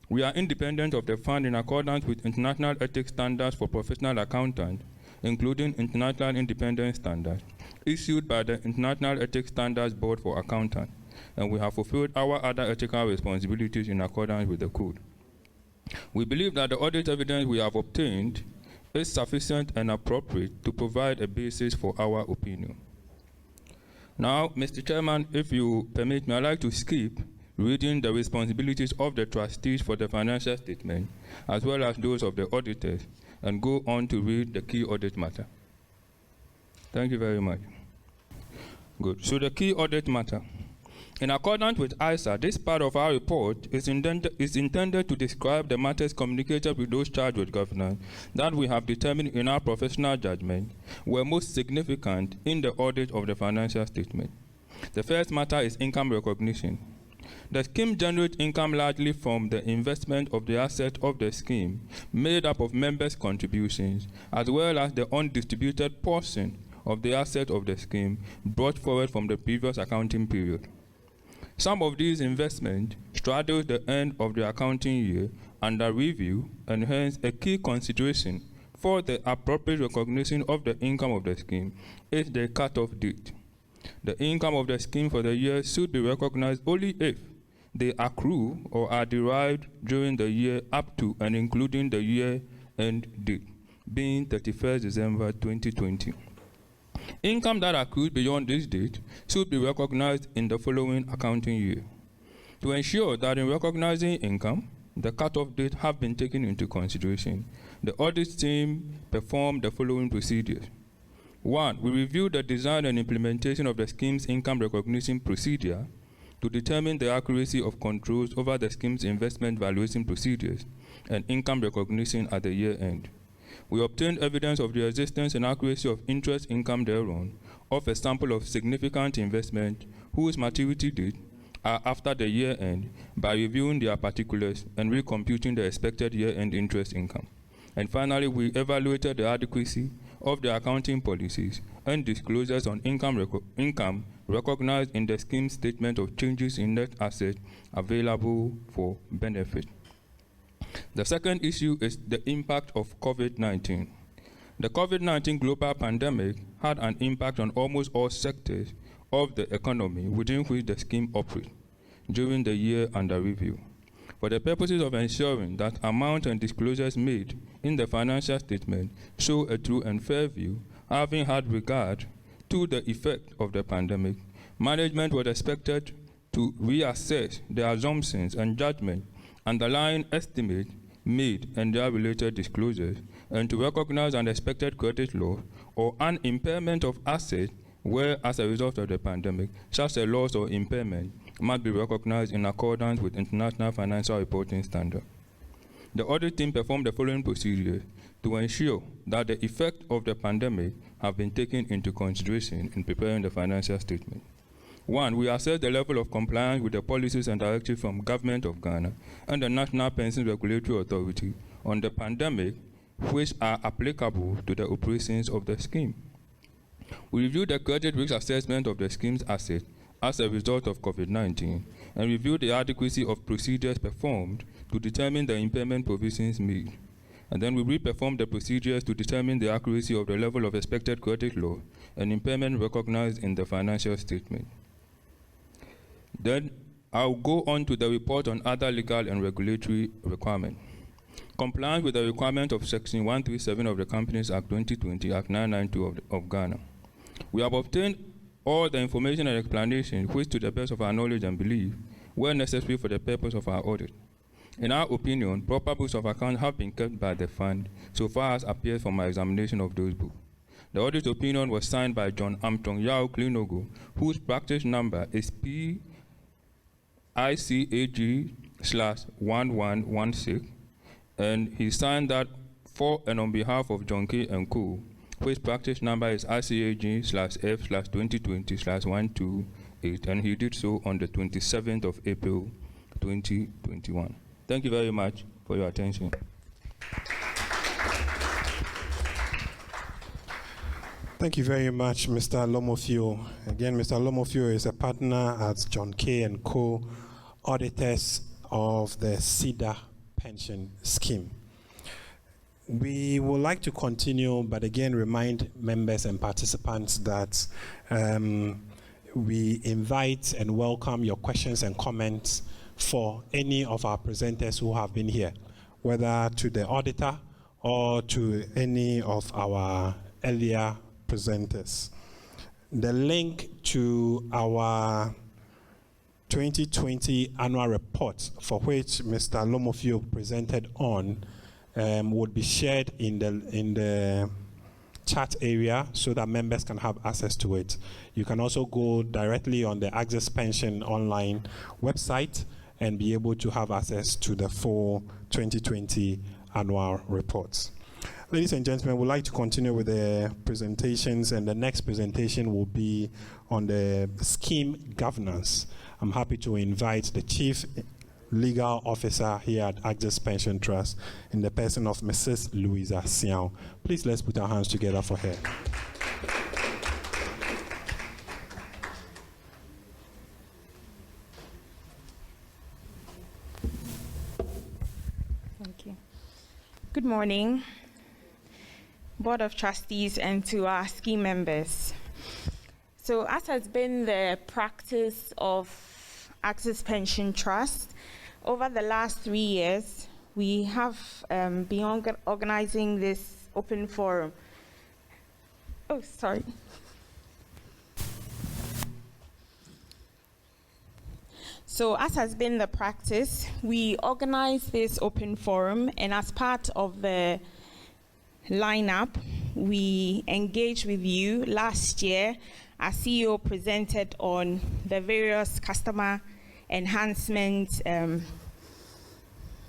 We are independent of the fund in accordance with international ethics standards for professional accountants, including International Independence Standards, issued by the International Ethics Standards Board for Accountants, and we have fulfilled our other ethical responsibilities in accordance with the code. We believe that the audit evidence we have obtained is sufficient and appropriate to provide a basis for our opinion. Now, Mr. Chairman, if you permit me, I'd like to skip reading the responsibilities of the trustees for the financial statement, as well as those of the auditors, and go on to read the key audit matter. Thank you very much. Good. So the key audit matter. In accordance with ISA, this part of our report is intended to describe the matters communicated with those charged with governance that we have determined in our professional judgment were most significant in the audit of the financial statement. The first matter is income recognition. The scheme generates income largely from the investment of the asset of the scheme, made up of members' contributions, as well as the undistributed portion of the asset of the scheme brought forward from the previous accounting period. Some of these investments straddle the end of the accounting year under review, and hence a key consideration for the appropriate recognition of the income of the scheme is the cut-off date. The income of the scheme for the year should be recognized only if they accrue or are derived during the year up to and including the year-end date, being 31st December 2020. Income that accrued beyond this date should be recognized in the following accounting year. To ensure that in recognizing income, the cut-off date have been taken into consideration, the audit team performed the following procedures. 1. We reviewed the design and implementation of the scheme's income recognition procedure to determine the accuracy of controls over the scheme's investment valuation procedures and income recognition at the year end. We obtained evidence of the existence and accuracy of interest income thereon of a sample of significant investment whose maturity date are after the year end by reviewing their particulars and recomputing the expected year-end interest income. And finally, we evaluated the adequacy of the accounting policies and disclosures on income recognized in the scheme statement of changes in net assets available for benefit. The second issue is the impact of COVID-19. The COVID-19 global pandemic had an impact on almost all sectors of the economy within which the scheme operates during the year under review. For the purposes of ensuring that amounts and disclosures made in the financial statement show a true and fair view, having had regard to the effect of the pandemic, management was expected to reassess the assumptions and judgment underlying estimates made and their related disclosures, and to recognize an expected credit loss or an impairment of assets where, as a result of the pandemic, such a loss or impairment must be recognized in accordance with international financial reporting standards. The audit team performed the following procedures to ensure that the effect of the pandemic have been taken into consideration in preparing the financial statement. 1, we assess the level of compliance with the policies and directives from Government of Ghana and the National Pension Regulatory Authority on the pandemic, which are applicable to the operations of the scheme. We reviewed the credit risk assessment of the scheme's assets as a result of COVID-19 and reviewed the adequacy of procedures performed to determine the impairment provisions made. And then we re-performed the procedures to determine the accuracy of the level of expected credit loss and impairment recognized in the financial statement. Then I'll go on to the report on other legal and regulatory requirements. Compliance with the requirement of Section 137 of the Companies Act 2020, Act 992 of Ghana. We have obtained all the information and explanation which, to the best of our knowledge and belief, were necessary for the purpose of our audit. In our opinion, proper books of accounts have been kept by the fund so far as appears from my examination of those books. The audit opinion was signed by John Armstrong Yao Klinogo, whose practice number is PICAG/1116, and he signed that for and on behalf of John K. and Co., which practice number is ICAG/F/2020/128, and he did so on the 27th of April 2021. Thank you very much for your attention. Thank you very much, Mr. Lomofio. Again, Mr. Lomofio is a partner at John K. and Co., auditors of the Cedar Pension Scheme. We would like to continue, but again remind members and participants that we invite and welcome your questions and comments for any of our presenters who have been here, whether to the auditor or to any of our earlier presenters. The link to our 2020 annual report, for which Mr. Lomofio presented on, would be shared in the chat area so that members can have access to it. You can also go directly on the Access Pension online website and be able to have access to the full 2020 annual reports. Ladies and gentlemen, we'd like to continue with the presentations, and the next presentation will be on the scheme governance. I'm happy to invite the Chief Legal Officer here at Access Pension Trust in the person of Mrs. Louisa Siao. Please let's put our hands together for her. Thank you. Good morning, Board of Trustees, and to our scheme members. So, as has been the practice of Access Pension Trust, over the last 3 years, we have been organizing this open forum. Oh, sorry. So, as has been the practice, we organized this open forum, and as part of the lineup, we engaged with you last year. Our CEO presented on the various customer enhancement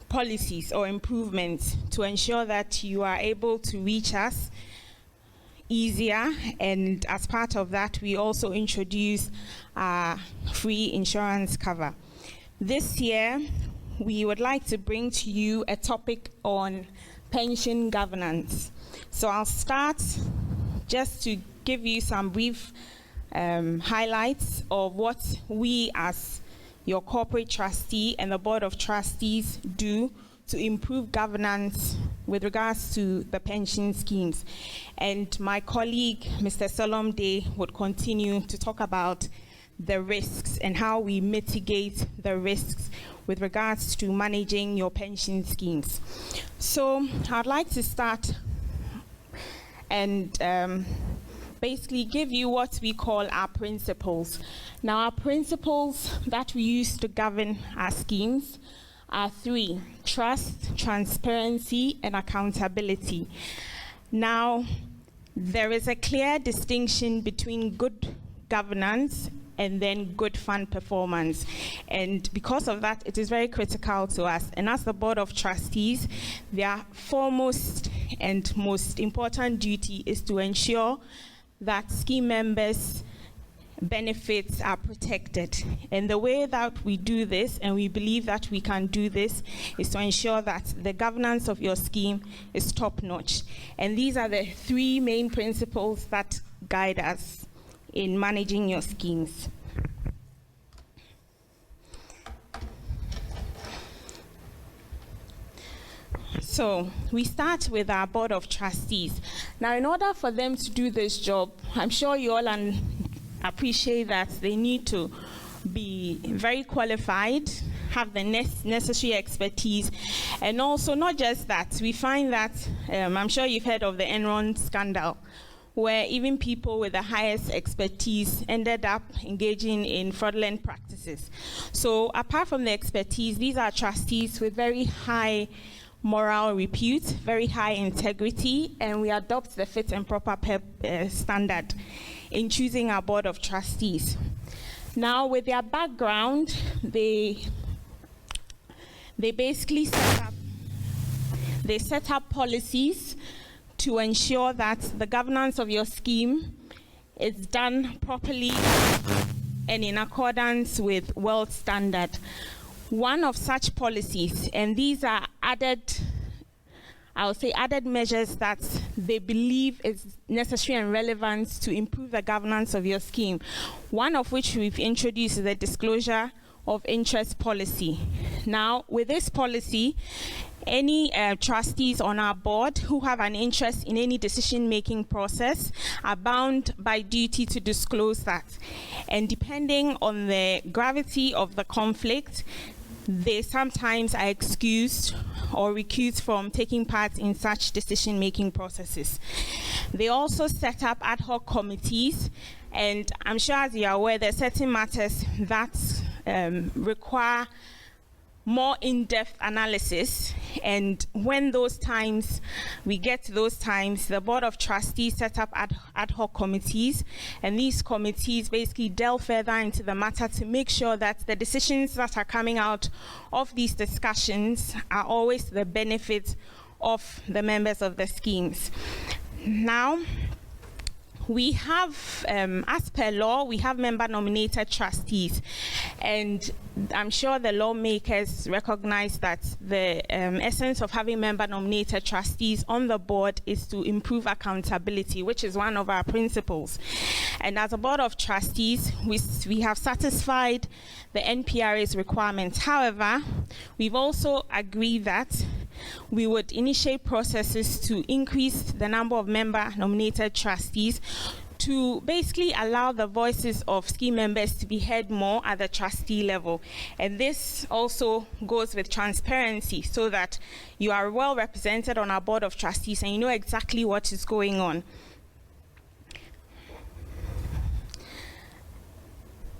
policies or improvements to ensure that you are able to reach us easier, and as part of that, we also introduced free insurance cover. This year, we would like to bring to you a topic on pension governance. So I'll start just to give you some brief highlights of what we as your corporate trustee and the board of trustees do to improve governance with regards to the pension schemes. And my colleague, Mr. Solomde, would continue to talk about the risks and how we mitigate the risks with regards to managing your pension schemes. So I'd like to start and basically give you what we call our principles. Now, our principles that we use to govern our schemes are three: trust, transparency, and accountability. Now, there is a clear distinction between good governance and then good fund performance. And because of that, it is very critical to us. And as the Board of Trustees, their foremost and most important duty is to ensure that scheme members' benefits are protected. And the way that we do this, and we believe that we can do this, is to ensure that the governance of your scheme is top-notch. And these are the three main principles that guide us in managing your schemes. So we start with our Board of Trustees. Now, in order for them to do this job, I'm sure you all appreciate that they need to be very qualified, have the necessary expertise, and also not just that. We find that, I'm sure you've heard of the Enron scandal, where even people with the highest expertise ended up engaging in fraudulent practices. So apart from the expertise, these are trustees with very high moral repute, very high integrity, and we adopt the fit and proper standard in choosing our Board of Trustees. Now, with their background, they basically set up policies to ensure that the governance of your scheme is done properly and in accordance with world standard. One of such policies, and these are added measures that they believe is necessary and relevant to improve the governance of your scheme. One of which we've introduced is the disclosure of interest policy. Now, with this policy, any trustees on our board who have an interest in any decision-making process are bound by duty to disclose that. And depending on the gravity of the conflict, they sometimes are excused or recused from taking part in such decision-making processes. They also set up ad hoc committees, and I'm sure as you are aware, there are certain matters that require more in-depth analysis, and when we get to those times, the Board of Trustees set up ad hoc committees, and these committees basically delve further into the matter to make sure that the decisions that are coming out of these discussions are always to the benefit of the members of the schemes. Now, we have, as per law, we have member-nominated trustees, and I'm sure the lawmakers recognize that the essence of having member-nominated trustees on the board is to improve accountability, which is one of our principles. And as a Board of Trustees, we have satisfied the NPRA's requirements. However, we've also agreed that we would initiate processes to increase the number of member-nominated trustees to basically allow the voices of scheme members to be heard more at the trustee level. And this also goes with transparency, so that you are well represented on our Board of Trustees and you know exactly what is going on.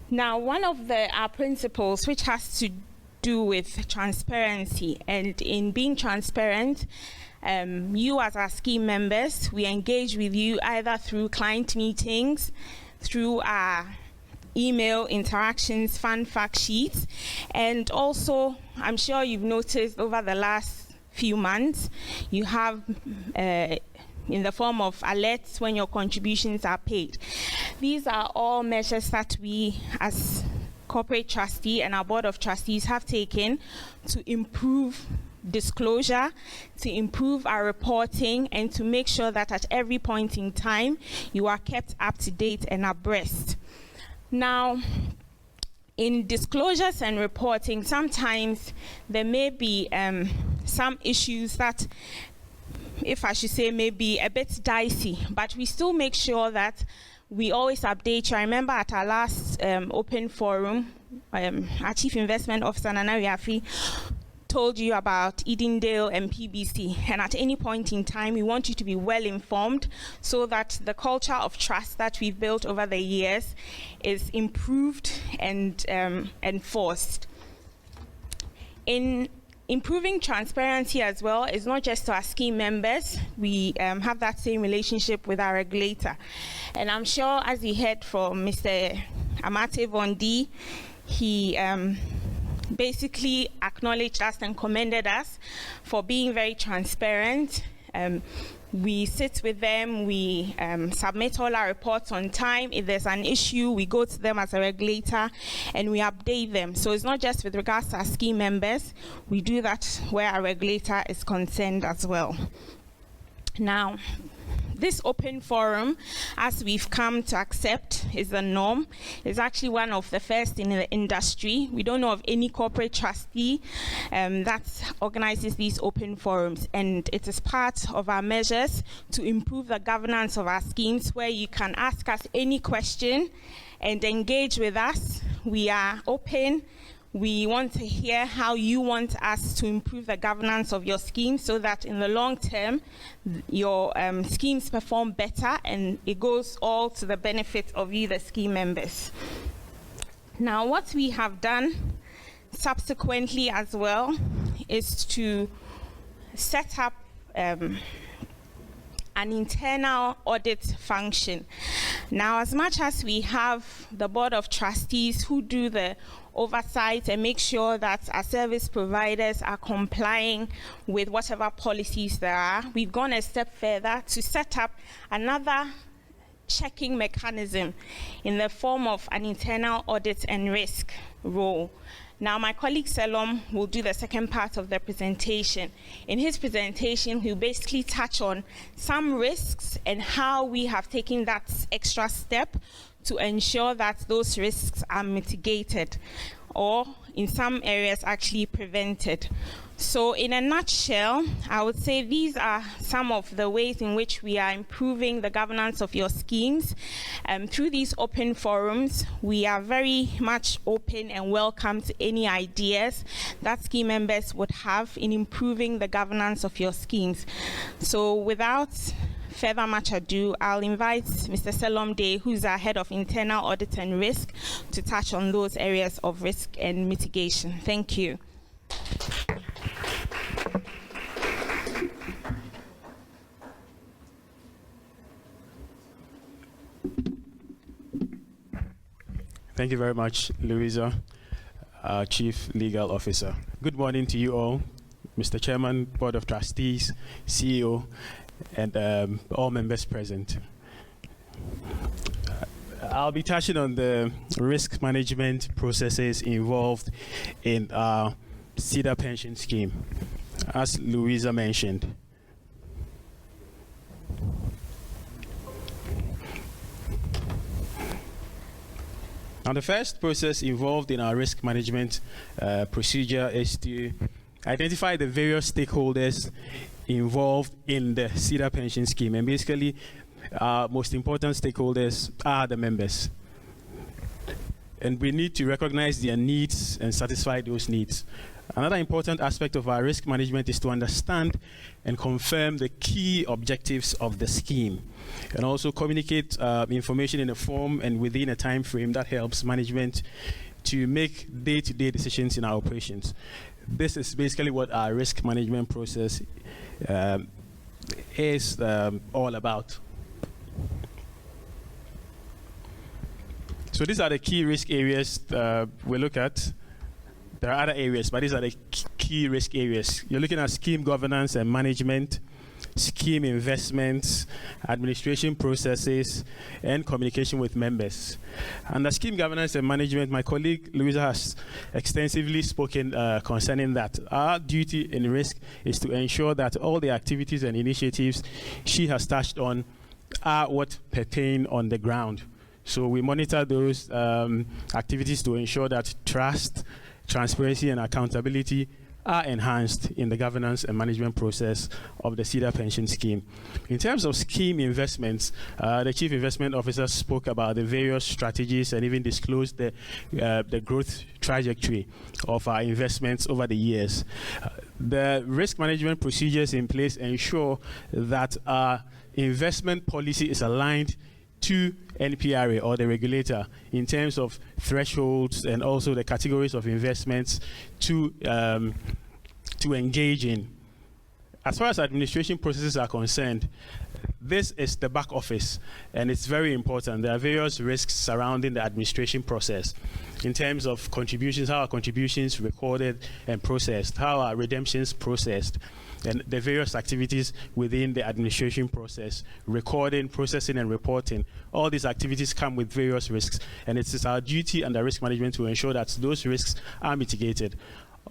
Now, one of our principles, which has to do with transparency, and in being transparent, you as our scheme members, we engage with you either through client meetings, through our email interactions, fund fact sheets, and also, I'm sure you've noticed over the last few months, you have in the form of alerts when your contributions are paid. These are all measures that we as corporate trustee and our Board of Trustees have taken to improve disclosure, to improve our reporting, and to make sure that at every point in time you are kept up to date and abreast. Now, in disclosures and reporting, sometimes there may be some issues that, if I should say, may be a bit dicey, but we still make sure that we always update you. I remember at our last open forum, our Chief Investment Officer, Nana Riafi, told you about Edendale and PBC, and at any point in time we want you to be well informed so that the culture of trust that we've built over the years is improved and enforced. In improving transparency as well, is not just to our scheme members, we have that same relationship with our regulator. And I'm sure, as you heard from Mr. Amate Vondi, he basically acknowledged us and commended us for being very transparent. We sit with them, we submit all our reports on time. If there's an issue, we go to them as a regulator and we update them. So it's not just with regards to our scheme members, we do that where our regulator is concerned as well. Now, this open forum, as we've come to accept, is the norm. It's actually one of the first in the industry. We don't know of any corporate trustee that organizes these open forums, and it is part of our measures to improve the governance of our schemes, where you can ask us any question and engage with us. We are open. We want to hear how you want us to improve the governance of your scheme so that in the long term, your schemes perform better and it goes all to the benefit of you, the scheme members. Now, what we have done subsequently as well is to set up an internal audit function. Now, as much as we have the Board of Trustees who do the oversight and make sure that our service providers are complying with whatever policies there are, we've gone a step further to set up another checking mechanism in the form of an internal audit and risk role. Now, my colleague Selom will do the second part of the presentation. In his presentation, he'll basically touch on some risks and how we have taken that extra step to ensure that those risks are mitigated or in some areas actually prevented. So in a nutshell, I would say these are some of the ways in which we are improving the governance of your schemes. Through these open forums, we are very much open and welcome to any ideas that scheme members would have in improving the governance of your schemes. So without further much ado, I'll invite Mr. Selom Day, who's our head of internal audit and risk, to touch on those areas of risk and mitigation. Thank you. Thank you very much, Louisa, our Chief Legal Officer. Good morning to you all, Mr. Chairman, Board of Trustees, CEO, and all members present. I'll be touching on the risk management processes involved in our Cedar Pension Scheme, as Louisa mentioned. Now, the first process involved in our risk management procedure is to identify the various stakeholders involved in the Cedar Pension Scheme. And basically, our most important stakeholders are the members. And we need to recognize their needs and satisfy those needs. Another important aspect of our risk management is to understand and confirm the key objectives of the scheme, and also communicate information in a form and within a time frame that helps management to make day-to-day decisions in our operations. This is basically what our risk management process is all about. So these are the key risk areas we look at. There are other areas, but these are the key risk areas. You're looking at scheme governance and management, scheme investments, administration processes, and communication with members. Under scheme governance and management, my colleague Louisa has extensively spoken concerning that. Our duty in risk is to ensure that all the activities and initiatives she has touched on are what pertain on the ground. So we monitor those activities to ensure that trust, transparency, and accountability are enhanced in the governance and management process of the Cedar Pension Scheme. In terms of scheme investments, the Chief Investment Officer spoke about the various strategies and even disclosed the growth trajectory of our investments over the years. The risk management procedures in place ensure that our investment policy is aligned to NPRA or the regulator in terms of thresholds and also the categories of investments to engage in. As far as administration processes are concerned, this is the back office, and it's very important. There are various risks surrounding the administration process in terms of contributions, how are contributions recorded and processed, how are redemptions processed, and the various activities within the administration process, recording, processing, and reporting. All these activities come with various risks, and it is our duty under risk management to ensure that those risks are mitigated.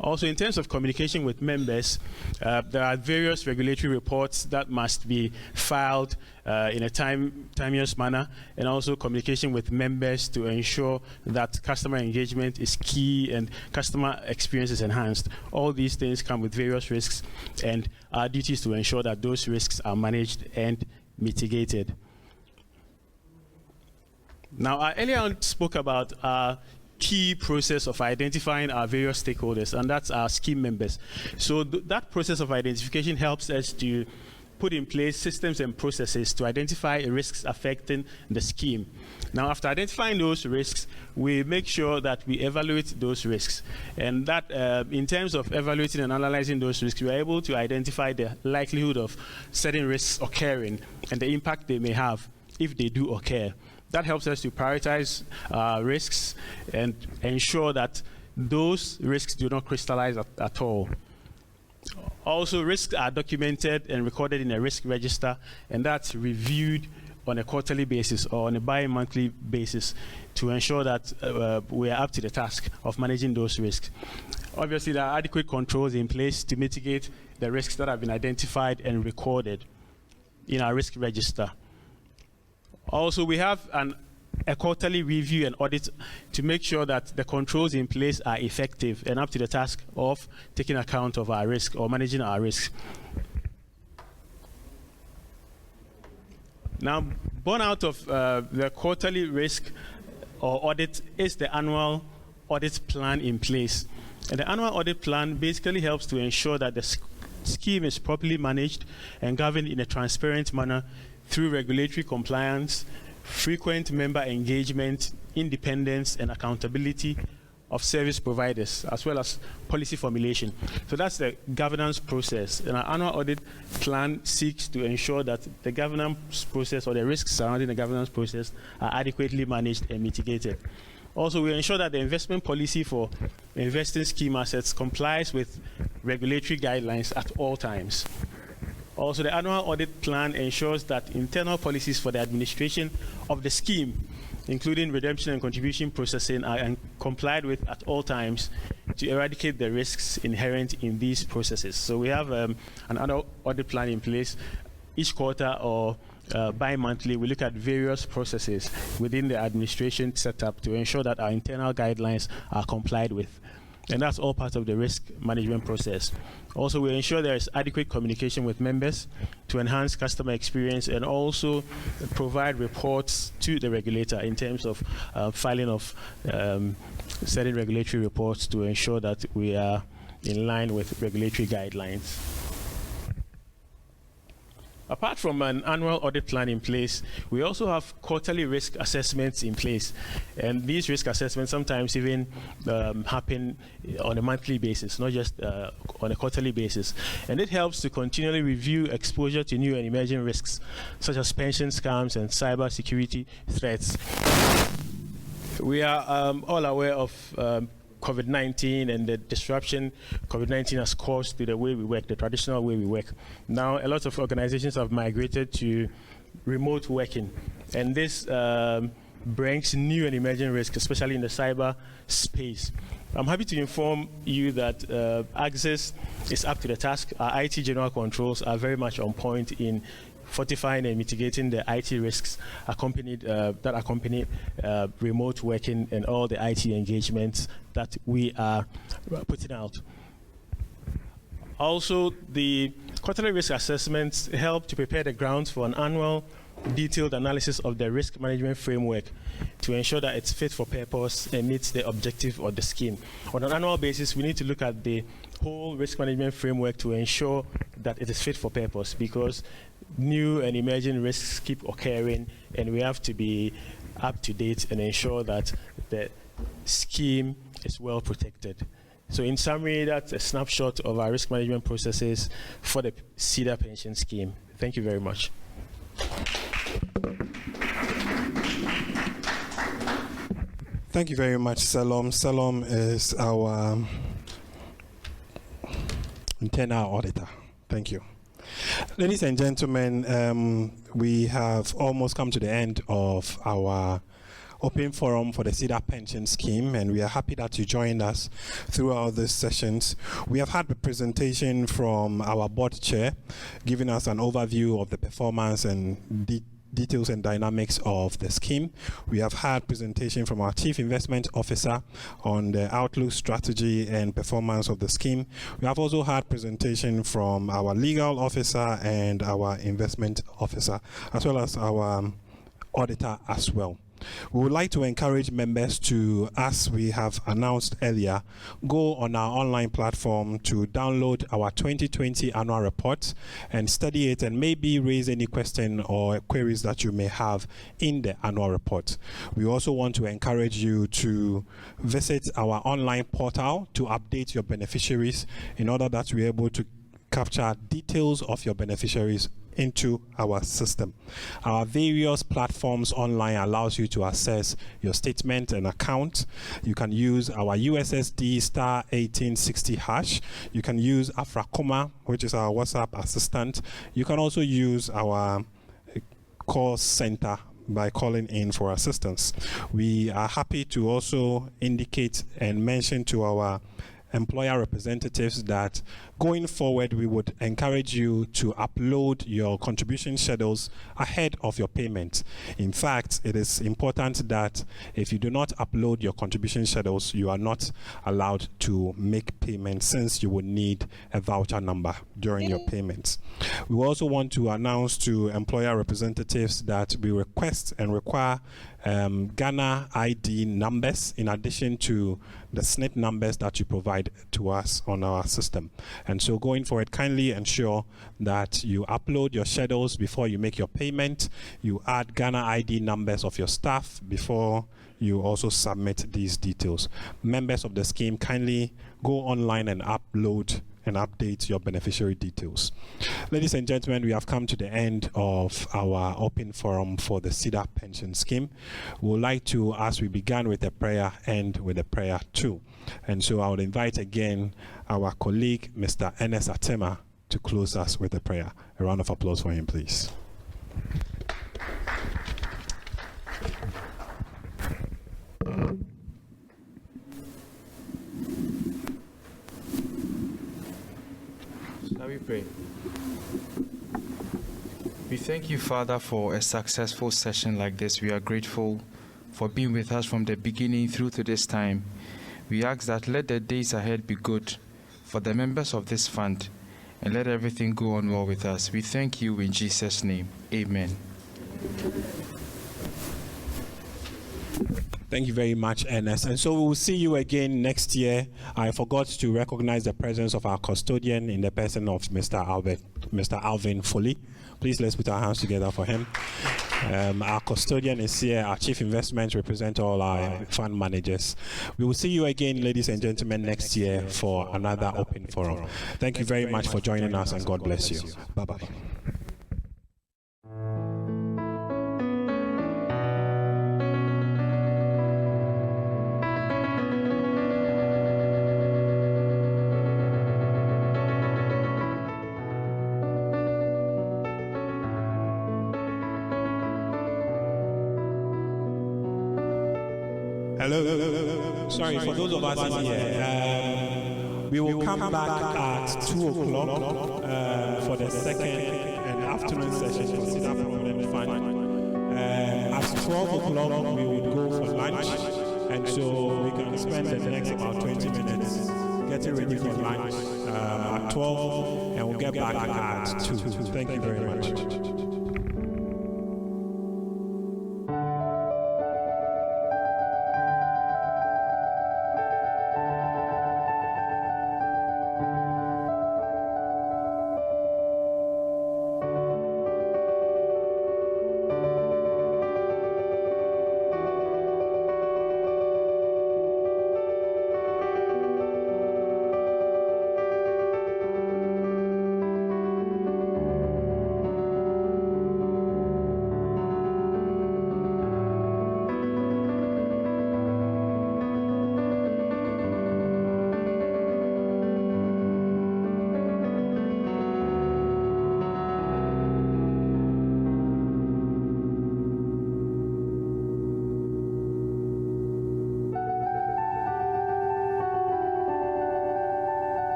Also, in terms of communication with members, there are various regulatory reports that must be filed in a timeous manner, and also communication with members to ensure that customer engagement is key and customer experience is enhanced. All these things come with various risks, and our duty is to ensure that those risks are managed and mitigated. Now, I earlier on spoke about key process of identifying our various stakeholders, and that's our scheme members. So that process of identification helps us to put in place systems and processes to identify risks affecting the scheme. Now, after identifying those risks, we make sure that we evaluate those risks. And that, in terms of evaluating and analyzing those risks, we are able to identify the likelihood of certain risks occurring and the impact they may have if they do occur. That helps us to prioritize risks and ensure that those risks do not crystallize at all. Also, risks are documented and recorded in a risk register, and that's reviewed on a quarterly basis or on a bi-monthly basis to ensure that we are up to the task of managing those risks. Obviously, there are adequate controls in place to mitigate the risks that have been identified and recorded in our risk register. Also, we have a quarterly review and audit to make sure that the controls in place are effective and up to the task of taking account of our risk or managing our risks. Now, born out of the quarterly risk or audit is the annual audit plan in place. And the annual audit plan basically helps to ensure that the scheme is properly managed and governed in a transparent manner through regulatory compliance, frequent member engagement, independence, and accountability of service providers, as well as policy formulation. So that's the governance process. And our annual audit plan seeks to ensure that the governance process or the risks surrounding the governance process are adequately managed and mitigated. Also, we ensure that the investment policy for investing scheme assets complies with regulatory guidelines at all times. Also, the annual audit plan ensures that internal policies for the administration of the scheme, including redemption and contribution processing, are complied with at all times to eradicate the risks inherent in these processes. So we have an annual audit plan in place. Each quarter or bi-monthly, we look at various processes within the administration setup to ensure that our internal guidelines are complied with. And that's all part of the risk management process. Also, we ensure there is adequate communication with members to enhance customer experience and also provide reports to the regulator in terms of filing of certain regulatory reports to ensure that we are in line with regulatory guidelines. Apart from an annual audit plan in place, we also have quarterly risk assessments in place. And these risk assessments sometimes even happen on a monthly basis, not just on a quarterly basis. And it helps to continually review exposure to new and emerging risks, such as pension scams and cyber security threats. We are all aware of COVID-19 and the disruption COVID-19 has caused to the way we work, the traditional way we work. Now, a lot of organizations have migrated to remote working, and this brings new and emerging risks, especially in the cyber space. I'm happy to inform you that Axis is up to the task. Our IT general controls are very much on point in fortifying and mitigating the IT risks that accompany remote working and all the IT engagements that we are putting out. Also, the quarterly risk assessments help to prepare the grounds for an annual detailed analysis of the risk management framework to ensure that it's fit for purpose and meets the objective of the scheme. On an annual basis, we need to look at the whole risk management framework to ensure that it is fit for purpose, because new and emerging risks keep occurring, and we have to be up to date and ensure that the scheme is well protected. So in summary, that's a snapshot of our risk management processes for the Cedar Pension Scheme. Thank you very much. Thank you very much, Salom. Salom is our internal auditor. Thank you. Ladies and gentlemen, we have almost come to the end of our open forum for the Cedar Pension Scheme, and we are happy that you joined us throughout these sessions. We have had a presentation from our board chair, giving us an overview of the performance and details and dynamics of the scheme. We have had presentation from our Chief Investment Officer on the outlook, strategy, and performance of the scheme. We have also had presentation from our Legal Officer and our Investment Officer, as well as our Auditor as well. We would like to encourage members to, as we have announced earlier, go on our online platform to download our 2020 annual report and study it, and maybe raise any question or queries that you may have in the annual report. We also want to encourage you to visit our online portal to update your beneficiaries in order that we're able to capture details of your beneficiaries into our system. Our various platforms online allows you to access your statement and account. You can use our USSD star 1860 hash. You can use Afrakoma, which is our WhatsApp assistant. You can also use our call center by calling in for assistance. We are happy to also indicate and mention to our employer representatives that going forward, we would encourage you to upload your contribution schedules ahead of your payment. In fact, it is important that if you do not upload your contribution schedules, you are not allowed to make payments, since you would need a voucher number during your payments. We also want to announce to employer representatives that we request and require Ghana ID numbers in addition to the SNIT numbers that you provide to us on our system. And so going forward, kindly ensure that you upload your schedules before you make your payment. You add Ghana ID numbers of your staff before you also submit these details. Members of the scheme, kindly go online and upload and update your beneficiary details. Ladies and gentlemen, we have come to the end of our open forum for the Cedar Pension Scheme. We would like to, as we began with a prayer, end with a prayer too. And so I would invite again our colleague, Mr. Ernest Atema, to close us with a prayer. A round of applause for him, please. Shall we pray? We thank you, Father, for a successful session like this. We are grateful for being with us from the beginning through to this time. We ask that let the days ahead be good for the members of this fund, and let everything go on well with us. We thank you in Jesus' name. Amen. Thank you very much, Ernest. And so we will see you again next year. I forgot to recognize the presence of our custodian in the person of Mr. Alvin Foley. Please, let's put our hands together for him. Our custodian is here. Our chief investment represents all our fund managers. We will see you again, ladies and gentlemen, next year for another open forum. Thank you very much for joining us, and God bless you. Bye-bye. Hello. Sorry, for those of us in here, we will come back at 2 o'clock for the second and afternoon session for Cedar Providence Fund. At 12 o'clock, we will go for lunch, and so we can spend the next about 20 minutes getting ready for lunch at 12, and we'll get back at 2. Thank you very much.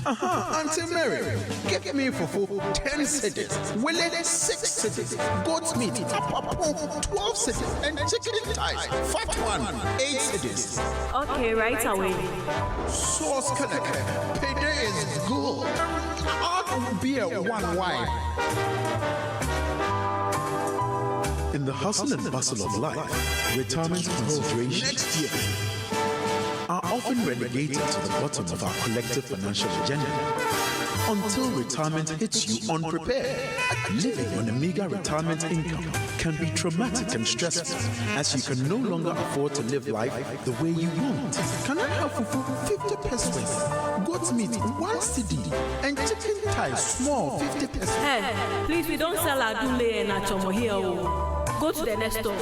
Auntie Mary, give me fufu 10 cedis, willy 6 cedis, goat's meat, apapo 12 cedis, and chicken thighs, fat one 8 cedis. Okay, right away. Sauce kaneke, payday is good. Add beer 1 wine. In the hustle and bustle of life, retirement considerations next year are often relegated to the bottom of our collective financial agenda until retirement hits you unprepared. Living on a meager retirement income can be traumatic and stressful, as you can no longer afford to live life the way you want. Can I have fufu 50 pesos, goat's meat 1 cedi, and chicken thighs small 50 pesos? Hey, please, we don't sell adule and achomo here. Go to the next store.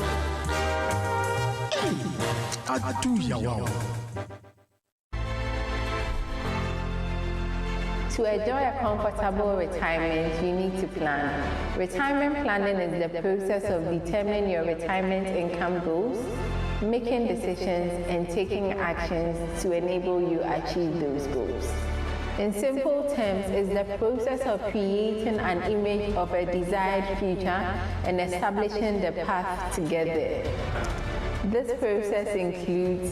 Adu yawa. To enjoy a comfortable retirement, you need to plan. Retirement planning is the process of determining your retirement income goals, making decisions, and taking actions to enable you achieve those goals. In simple terms, it's the process of creating an image of a desired future and establishing the path to get there. This process includes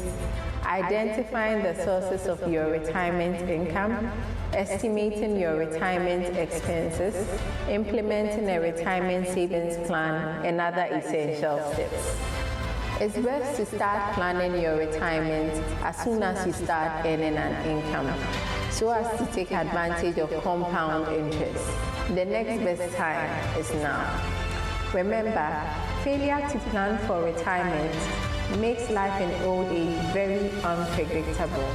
identifying the sources of your retirement income, estimating your retirement expenses, implementing a retirement savings plan, and other essential steps. It's best to start planning your retirement as soon as you start earning an income, so as to take advantage of compound interest. The next best time is now. Remember, failure to plan for retirement makes life in old age very unpredictable.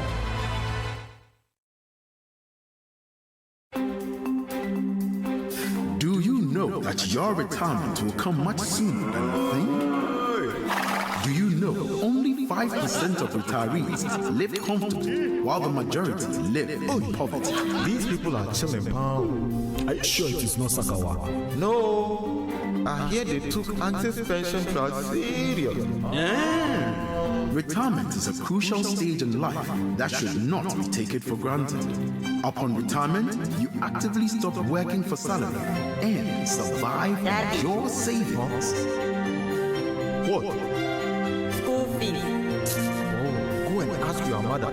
Do you know that your retirement will come much sooner than you think? Do you know only 5% of retirees live comfortably while the majority live in poverty? These people are chilling, pal. Are you sure it is not Sakawa? No. I hear they took Access Pension Trust serious. Retirement is a crucial stage in life that should not be taken for granted. Upon retirement, you actively stop working for salary and survive on your savings. What? School fees. Oh, go and ask your mother.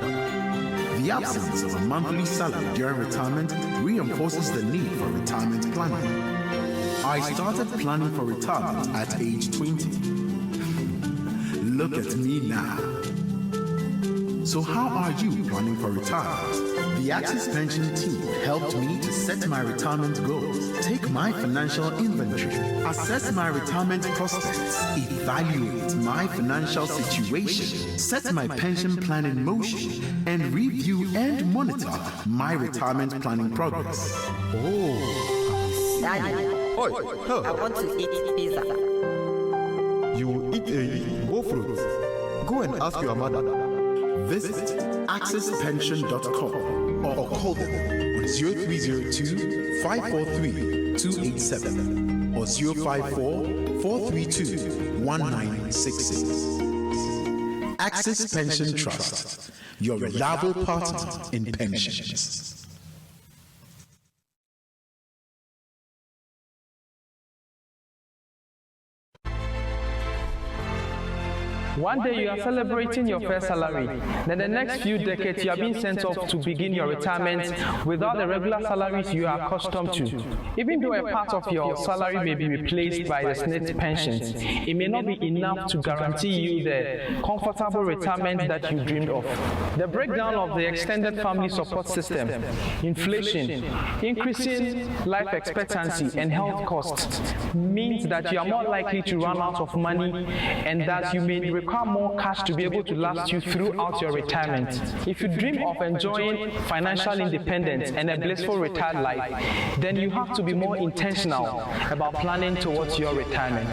The absence of a monthly salary during retirement reinforces the need for retirement planning. I started planning for retirement at age 20. Look at me now. So how are you planning for retirement? The Access Pension team helped me to set my retirement goals, take my financial inventory, assess my retirement prospects, evaluate my financial situation, set my pension plan in motion, and review and monitor my retirement planning progress. Oh. Daddy, I want to eat pizza. You will eat a whole fruit. Go and ask your mother. Visit accesspension.com or call them on 0302 543 287 or 054 432 1966. Access Pension Trust, your reliable partner in pensions. One day you are celebrating your first salary. Then the next few decades you are being sent off to begin your retirement without the regular salaries you are accustomed to. Even though a part of your salary may be replaced by the SNP pensions, it may not be enough to guarantee you the comfortable retirement that you dreamed of. The breakdown of the extended family support system, inflation, increasing life expectancy and health costs means that you are more likely to run out of money and that you may require more cash to be able to last you throughout your retirement. If you dream of enjoying financial independence and a blissful retired life, then you have to be more intentional about planning towards your retirement.